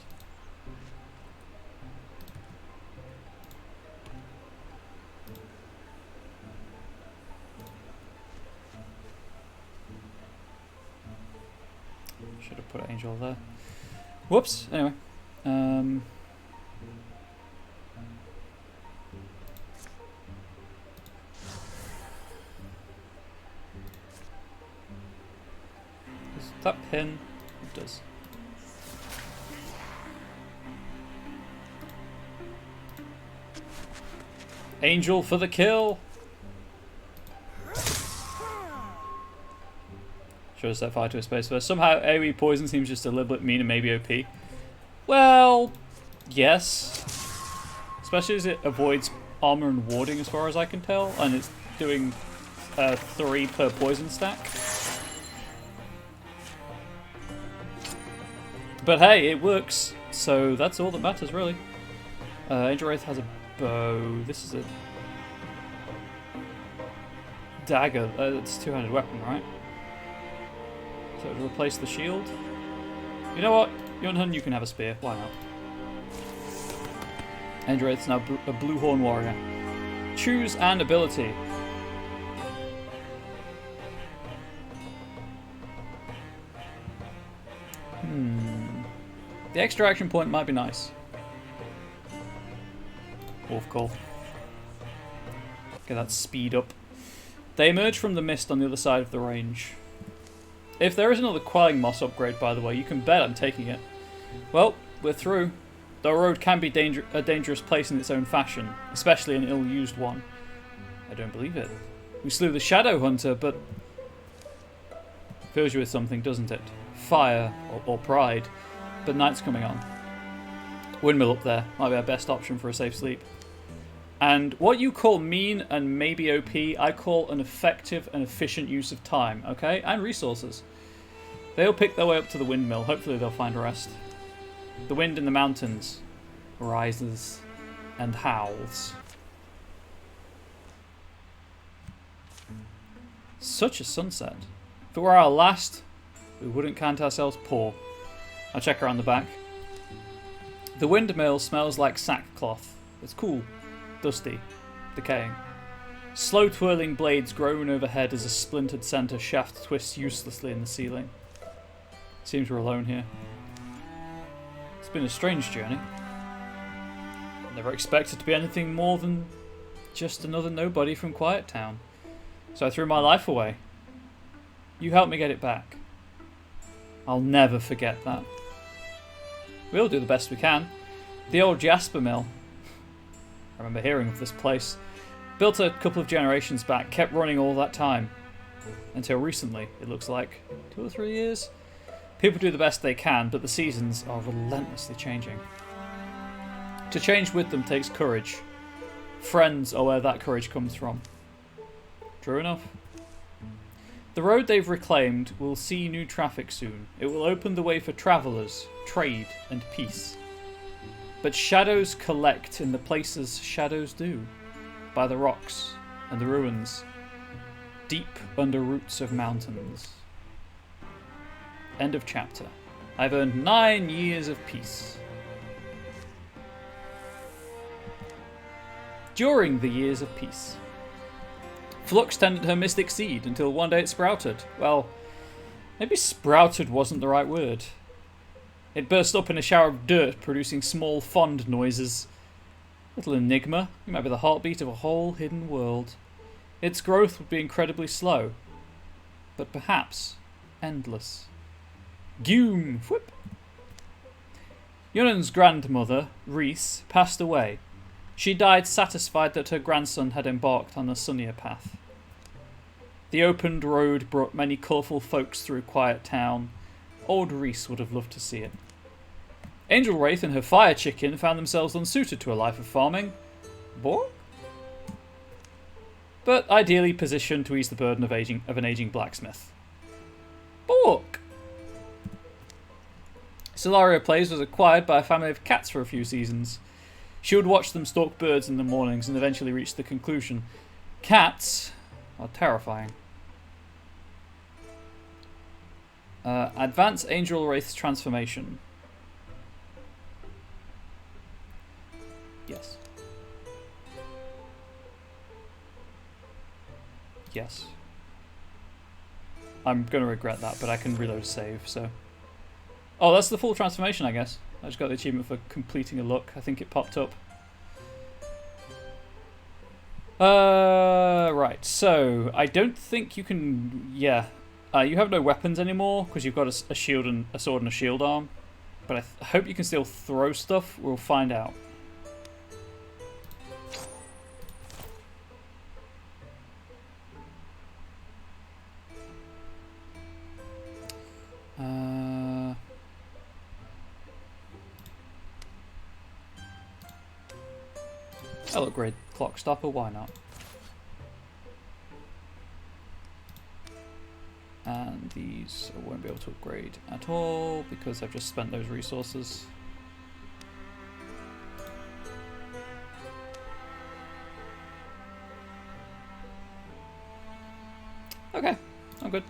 Should have put Angel there. Whoops. Anyway. Does that pin? It does. Angel for the kill. Should have set fire to a space first. Somehow AoE poison seems just a little bit mean and maybe OP. Well, yes. Especially as it avoids armor and warding as far as I can tell. And it's doing 3 per poison stack. But hey, it works. So that's all that matters really. Angel Wraith has a bow. This is a dagger. It's a two-handed weapon, right? So to replace the shield. You know what? Yunhun, you can have a spear. Why not? Angel Wraith's now a blue horn warrior. Choose an ability. The extra action point might be nice. Wolf call. Get that speed up. They emerge from the mist on the other side of the range. If there is another Quelling Moss upgrade, by the way, you can bet I'm taking it. Well, we're through. The road can be a dangerous place in its own fashion, especially an ill-used one. I don't believe it. We slew the Shadow Hunter, but... fills you with something, doesn't it? Fire, or pride. But night's coming on. Windmill up there might be our best option for a safe sleep. And what you call mean and maybe OP, I call an effective and efficient use of time, okay? And resources. They'll pick their way up to the windmill. Hopefully they'll find rest. The wind in the mountains rises and howls. Such a sunset. If it were our last, we wouldn't count ourselves poor. I'll check around the back. The windmill smells like sackcloth. It's cool, dusty, decaying. Slow twirling blades groan overhead as a splintered center shaft twists uselessly in the ceiling. Seems we're alone here. It's been a strange journey. Never expected to be anything more than just another nobody from Quiet Town. So I threw my life away. You helped me get it back. I'll never forget that. We'll do the best we can. The old Jasper Mill. I remember hearing of this place. Built a couple of generations back, kept running all that time. Until recently, it looks like. 2 or 3 years? People do the best they can, but the seasons are relentlessly changing. To change with them takes courage. Friends are where that courage comes from. True enough. The road they've reclaimed will see new traffic soon. It will open the way for travellers, trade, and peace. But shadows collect in the places shadows do. By the rocks and the ruins. Deep under roots of mountains. End of chapter. I've earned 9 years of peace. During the years of peace. Flux tended her mystic seed until one day it sprouted. Well, maybe sprouted wasn't the right word. It burst up in a shower of dirt, producing small, fond noises. Little enigma, it might be the heartbeat of a whole hidden world. Its growth would be incredibly slow, but perhaps endless. Goom! Whoop! Yunan's grandmother, Reese, passed away. She died satisfied that her grandson had embarked on a sunnier path. The opened road brought many colourful folks through Quiet Town. Old Reese would have loved to see it. Angel Wraith and her fire chicken found themselves unsuited to a life of farming. Bork? But ideally positioned to ease the burden of an aging blacksmith. Bork! Solaria Plays was acquired by a family of cats for a few seasons. She would watch them stalk birds in the mornings and eventually reach the conclusion. Cats are terrifying. Advance Angel Wraith's transformation. Yes. Yes. I'm going to regret that, but I can reload save, so... Oh, that's the full transformation, I guess. I just got the achievement for completing a look. I think it popped up. Right, so I don't think you can... Yeah. You have no weapons anymore, because you've got a shield and a sword and a shield arm. But I hope you can still throw stuff. We'll find out. I'll upgrade Clock Stopper, why not? And these I won't be able to upgrade at all because I've just spent those resources. Okay, I'm good.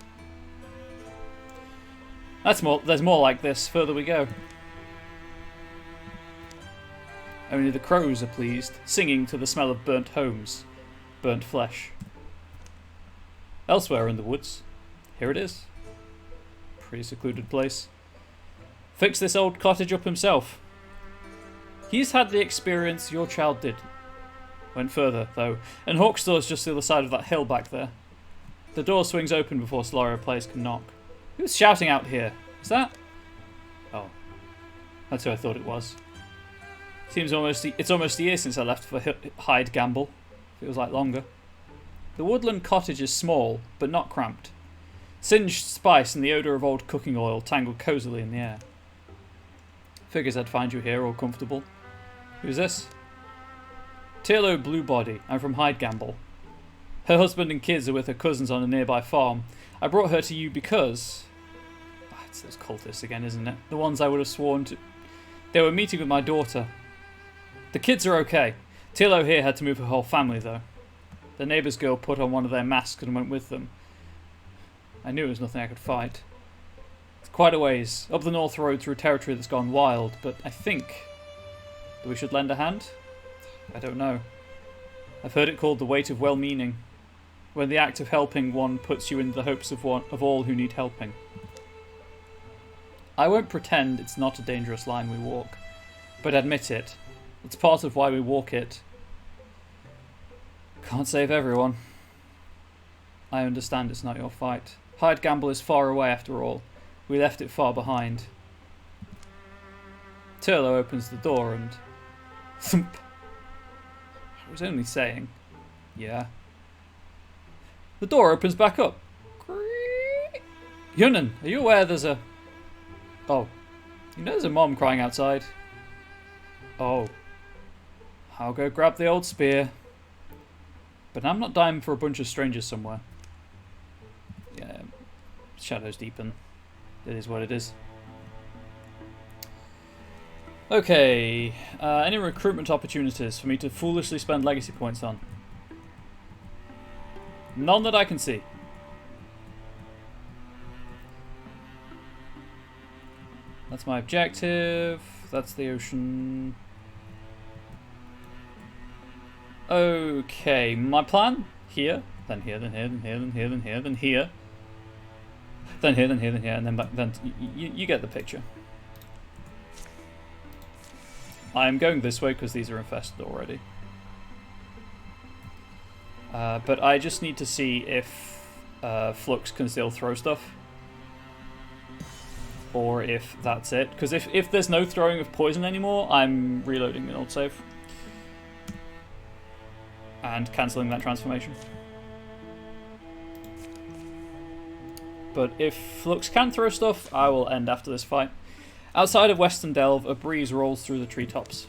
There's more like this further we go. Only the crows are pleased, singing to the smell of burnt homes, burnt flesh. Elsewhere in the woods, here it is. Pretty secluded place. Fixed this old cottage up himself. He's had the experience your child did. Went further, though, and Hawkstore's just the other side of that hill back there. The door swings open before Solario players can knock. Who's shouting out here? Is that? Oh. That's who I thought it was. It's almost a year since I left for Hyde Gamble. Feels like longer. The woodland cottage is small, but not cramped. Singed spice and the odour of old cooking oil tangled cosily in the air. Figures I'd find you here all comfortable. Who's this? Tilo Bluebody. I'm from Hyde Gamble. Her husband and kids are with her cousins on a nearby farm. I brought her to you because... it's those cultists again, isn't it? The ones I would have sworn to... They were meeting with my daughter. The kids are okay. Tilo here had to move her whole family, though. The neighbour's girl put on one of their masks and went with them. I knew it was nothing I could fight. It's quite a ways, up the north road through territory that's gone wild, but I think that we should lend a hand? I don't know. I've heard it called the weight of well-meaning, when the act of helping one puts you in the hopes of all who need helping. I won't pretend it's not a dangerous line we walk, but admit it. It's part of why we walk it. Can't save everyone. I understand it's not your fight. Hyde Gamble is far away after all. We left it far behind. Turlo opens the door and... thump. I was only saying. Yeah. The door opens back up. Yunan, are you aware there's a... Oh. You know there's a mom crying outside? Oh. I'll go grab the old spear. But I'm not dying for a bunch of strangers somewhere. Yeah, shadows deepen. It is what it is. Okay, any recruitment opportunities for me to foolishly spend legacy points on? None that I can see. That's my objective. That's the ocean. Okay, my plan, here, then here, then here, then here, then here, then here, then here. Then here, then here, then here, and then back, then you get the picture. I'm going this way because these are infested already. But I just need to see if Flux can still throw stuff. Or if that's it. Because if there's no throwing of poison anymore, I'm reloading an old save. And cancelling that transformation. But if Flux can throw stuff, I will end after this fight. Outside of Western Delve, a breeze rolls through the treetops.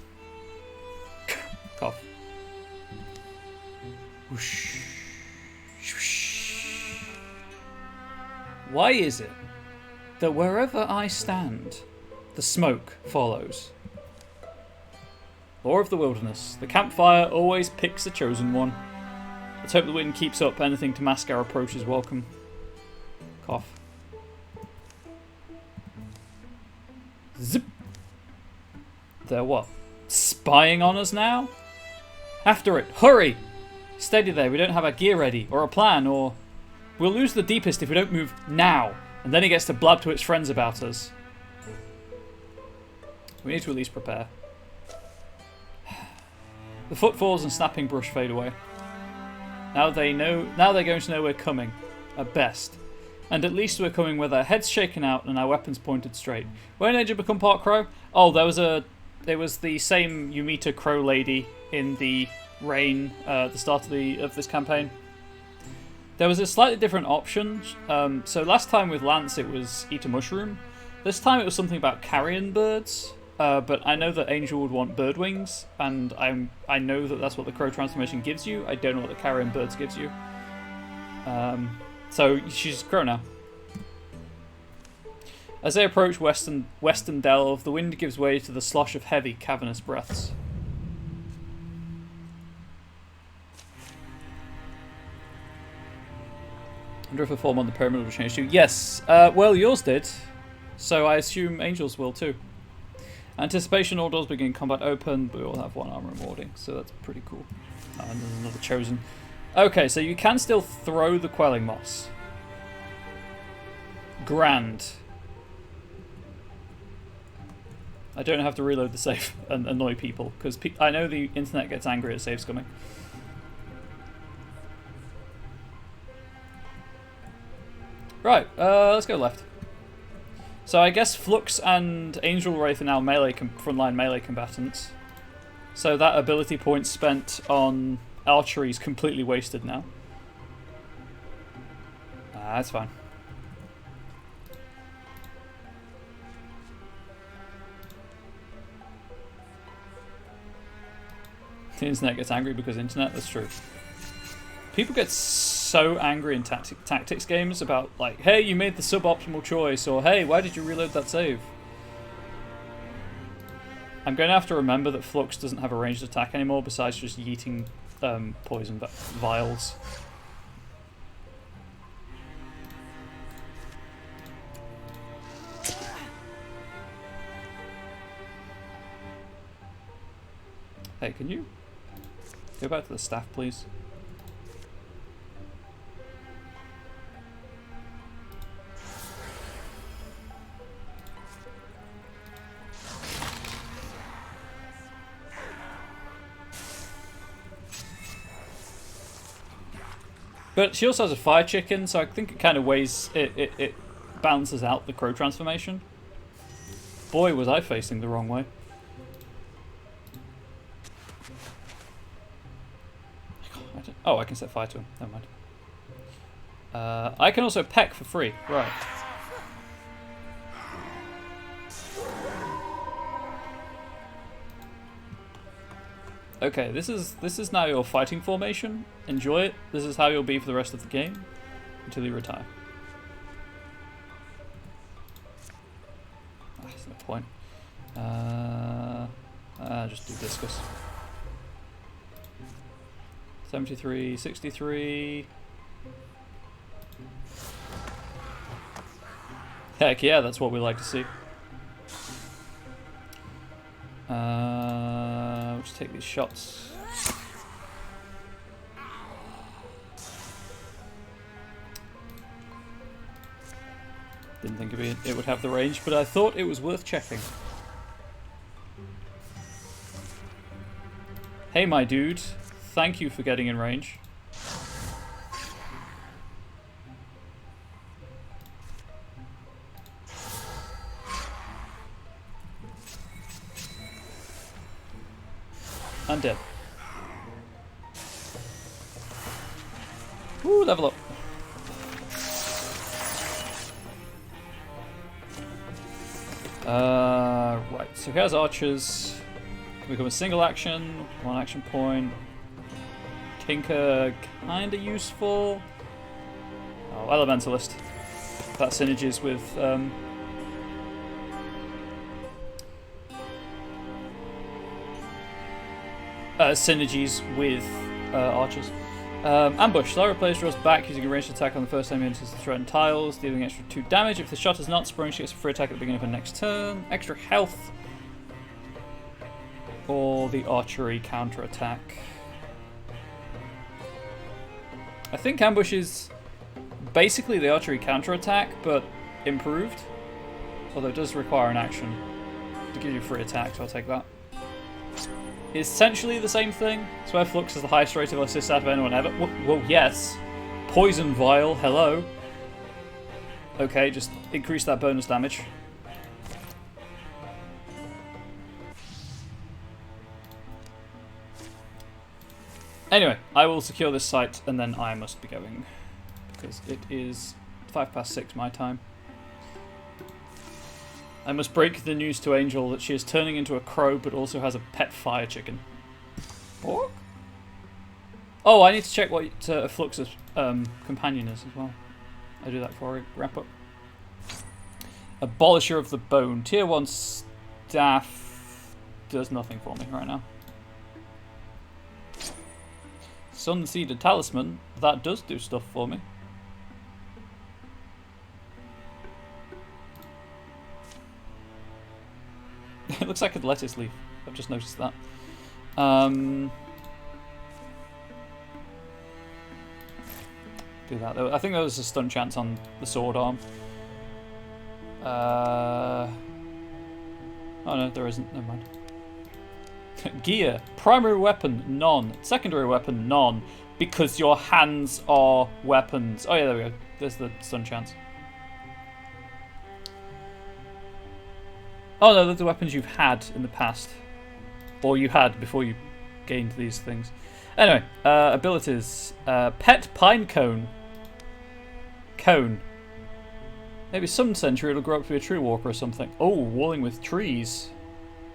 Cough. Whoosh. Whoosh. Why is it that wherever I stand, the smoke follows? Law of the wilderness. The campfire always picks the chosen one. Let's hope the wind keeps up. Anything to mask our approach is welcome. Cough. Zip. They're what? Spying on us now? After it. Hurry! Steady there. We don't have our gear ready. Or a plan. Or... We'll lose the deepest if we don't move now. And then he gets to blab to its friends about us. We need to at least prepare. The footfalls and snapping brush fade away. Now they're going to know we're coming. At best. And at least we're coming with our heads shaken out and our weapons pointed straight. When did you become part crow? Oh, there was the same you meet a crow lady in the rain at the start of this campaign. There was a slightly different option. So last time with Lance it was eat a mushroom. This time it was something about carrion birds. But I know that Angel would want bird wings, and I know that that's what the crow transformation gives you. I don't know what the carrion birds gives you. So she's crow now. As they approach western delve, the wind gives way to the slosh of heavy, cavernous breaths. I wonder if a form on the pyramid will change too. Yes, well yours did, so I assume Angel's will too. Anticipation, all doors begin, combat open, but we all have one armor and warding, so that's pretty cool. And there's another chosen. Okay, so you can still throw the quelling moss. Grand. I don't have to reload the save and annoy people, because I know the internet gets angry at saves coming. Right, let's go left. So I guess Flux and Angel Wraith are now frontline melee combatants. So that ability point spent on archery is completely wasted now. That's fine. The internet gets angry because internet, that's true. People get so angry in tactics games about, like, hey, you made the suboptimal choice, or hey, why did you reload that save? I'm going to have to remember that Flux doesn't have a ranged attack anymore besides just yeeting poison vials. Hey, can you go back to the staff, please? But she also has a fire chicken, so I think it kind of weighs... It balances out the crow transformation. Boy, was I facing the wrong way. Oh, I can set fire to him. Never mind. I can also peck for free. Right. Okay, this is now your fighting formation. Enjoy it. This is how you'll be for the rest of the game until you retire. That's no point. Just do discus. 73, 63. Heck yeah, that's what we like to see. We'll just take these shots. Didn't think it would have the range, but I thought it was worth checking. Hey, my dude. Thank you for getting in range. I'm dead. Woo, level up. Right, so here's archers. Can become a single action, one action point. Tinker, kinda useful. Oh, Elementalist. That synergies with archers. Ambush. Lara player draws back using a ranged attack on the first time he enters the threatened tiles, dealing extra 2 damage. If the shot is not sprung, she gets a free attack at the beginning of her next turn. Extra health. Or the archery counter attack. I think Ambush is basically the archery counter attack, but improved. Although it does require an action to give you a free attack, so I'll take that. Essentially the same thing. Swear Flux has the highest rate of assist out of anyone ever. Well, yes. Poison Vial, hello. Okay, just increase that bonus damage. Anyway, I will secure this site and then I must be going. Because it is 6:05 my time. I must break the news to Angel that she is turning into a crow but also has a pet fire chicken. What? Oh, I need to check what Flux's companion is as well. I'll do that before I wrap up. Abolisher of the Bone. Tier 1 staff does nothing for me right now. Sun-Seeded Talisman. That does do stuff for me. It looks like a lettuce leaf. I've just noticed that. Do that. I think there was a stun chance on the sword arm. Oh no, there isn't. Never mind. Gear. Primary weapon, none. Secondary weapon, none. Because your hands are weapons. Oh yeah, there we go. There's the stun chance. Oh no, they're the weapons you've had in the past. Or you had before you gained these things. Anyway, abilities. Pet Pine Cone. Cone. Maybe some century it'll grow up to be a tree walker or something. Oh, walling with trees.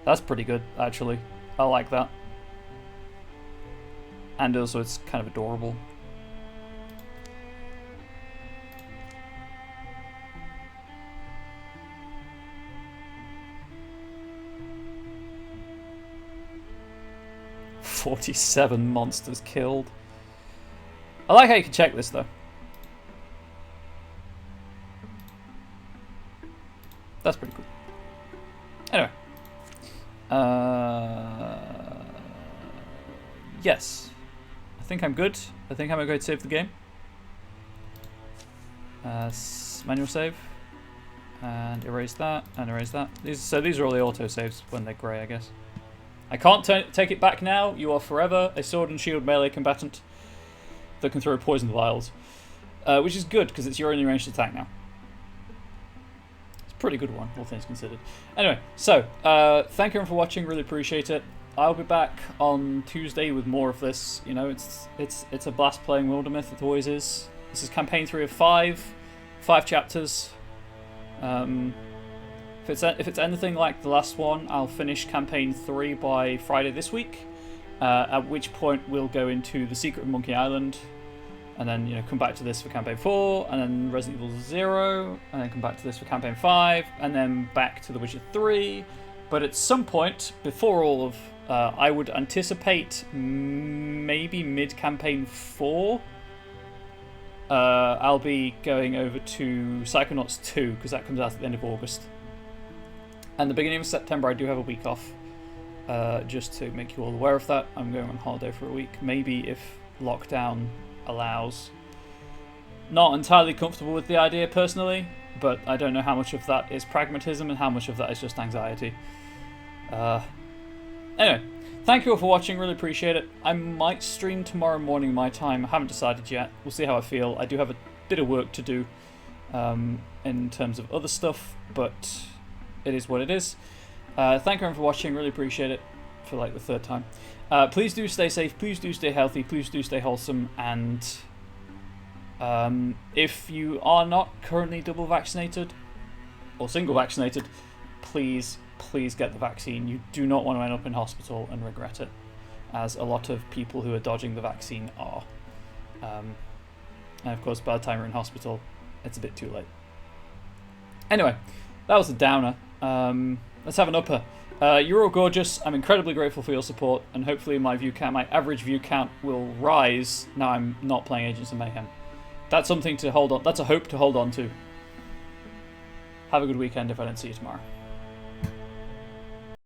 That's pretty good, actually. I like that. And also it's kind of adorable. "47 monsters killed." I like how you can check this though. That's pretty cool. Anyway. Yes. I think I'm good. I think I'm going to save the game. Manual save. And erase that. And erase that. These are all the auto saves when they're grey, I guess. I can't take it back now. You are forever a sword and shield melee combatant that can throw poison vials. Which is good, because it's your only ranged attack now. It's a pretty good one, all things considered. Anyway, so, thank you everyone for watching, really appreciate it. I'll be back on Tuesday with more of this. You know, it's a blast playing Wildermyth, it always is. This is campaign 3 of 5. 5 chapters. If it's anything like the last one, I'll finish campaign 3 by Friday this week. At which point we'll go into the Secret of Monkey Island, and then come back to this for campaign 4, and then Resident Evil 0, and then come back to this for campaign 5, and then back to The Witcher 3. But at some point before all of, I would anticipate maybe mid-campaign 4. I'll be going over to Psychonauts 2 because that comes out at the end of August. And the beginning of September, I do have a week off. Just to make you all aware of that, I'm going on holiday for a week. Maybe if lockdown allows. Not entirely comfortable with the idea personally, but I don't know how much of that is pragmatism and how much of that is just anxiety. Anyway, thank you all for watching, really appreciate it. I might stream tomorrow morning my time, I haven't decided yet. We'll see how I feel. I do have a bit of work to do in terms of other stuff, but it is what it is. Thank you everyone for watching, really appreciate it for like the 3rd time. Please do stay safe, please do stay healthy, please do stay wholesome, and if you are not currently double vaccinated or single vaccinated, please get the vaccine. You do not want to end up in hospital and regret it, as a lot of people who are dodging the vaccine are. And of course, by the time you're in hospital, it's a bit too late. Anyway, that was a downer. Let's have an upper. You're all gorgeous. I'm incredibly grateful for your support, and hopefully my average view count will rise now I'm not playing Agents of Mayhem. That's something to hold on. That's a hope to hold on to. Have a good weekend if I don't see you tomorrow.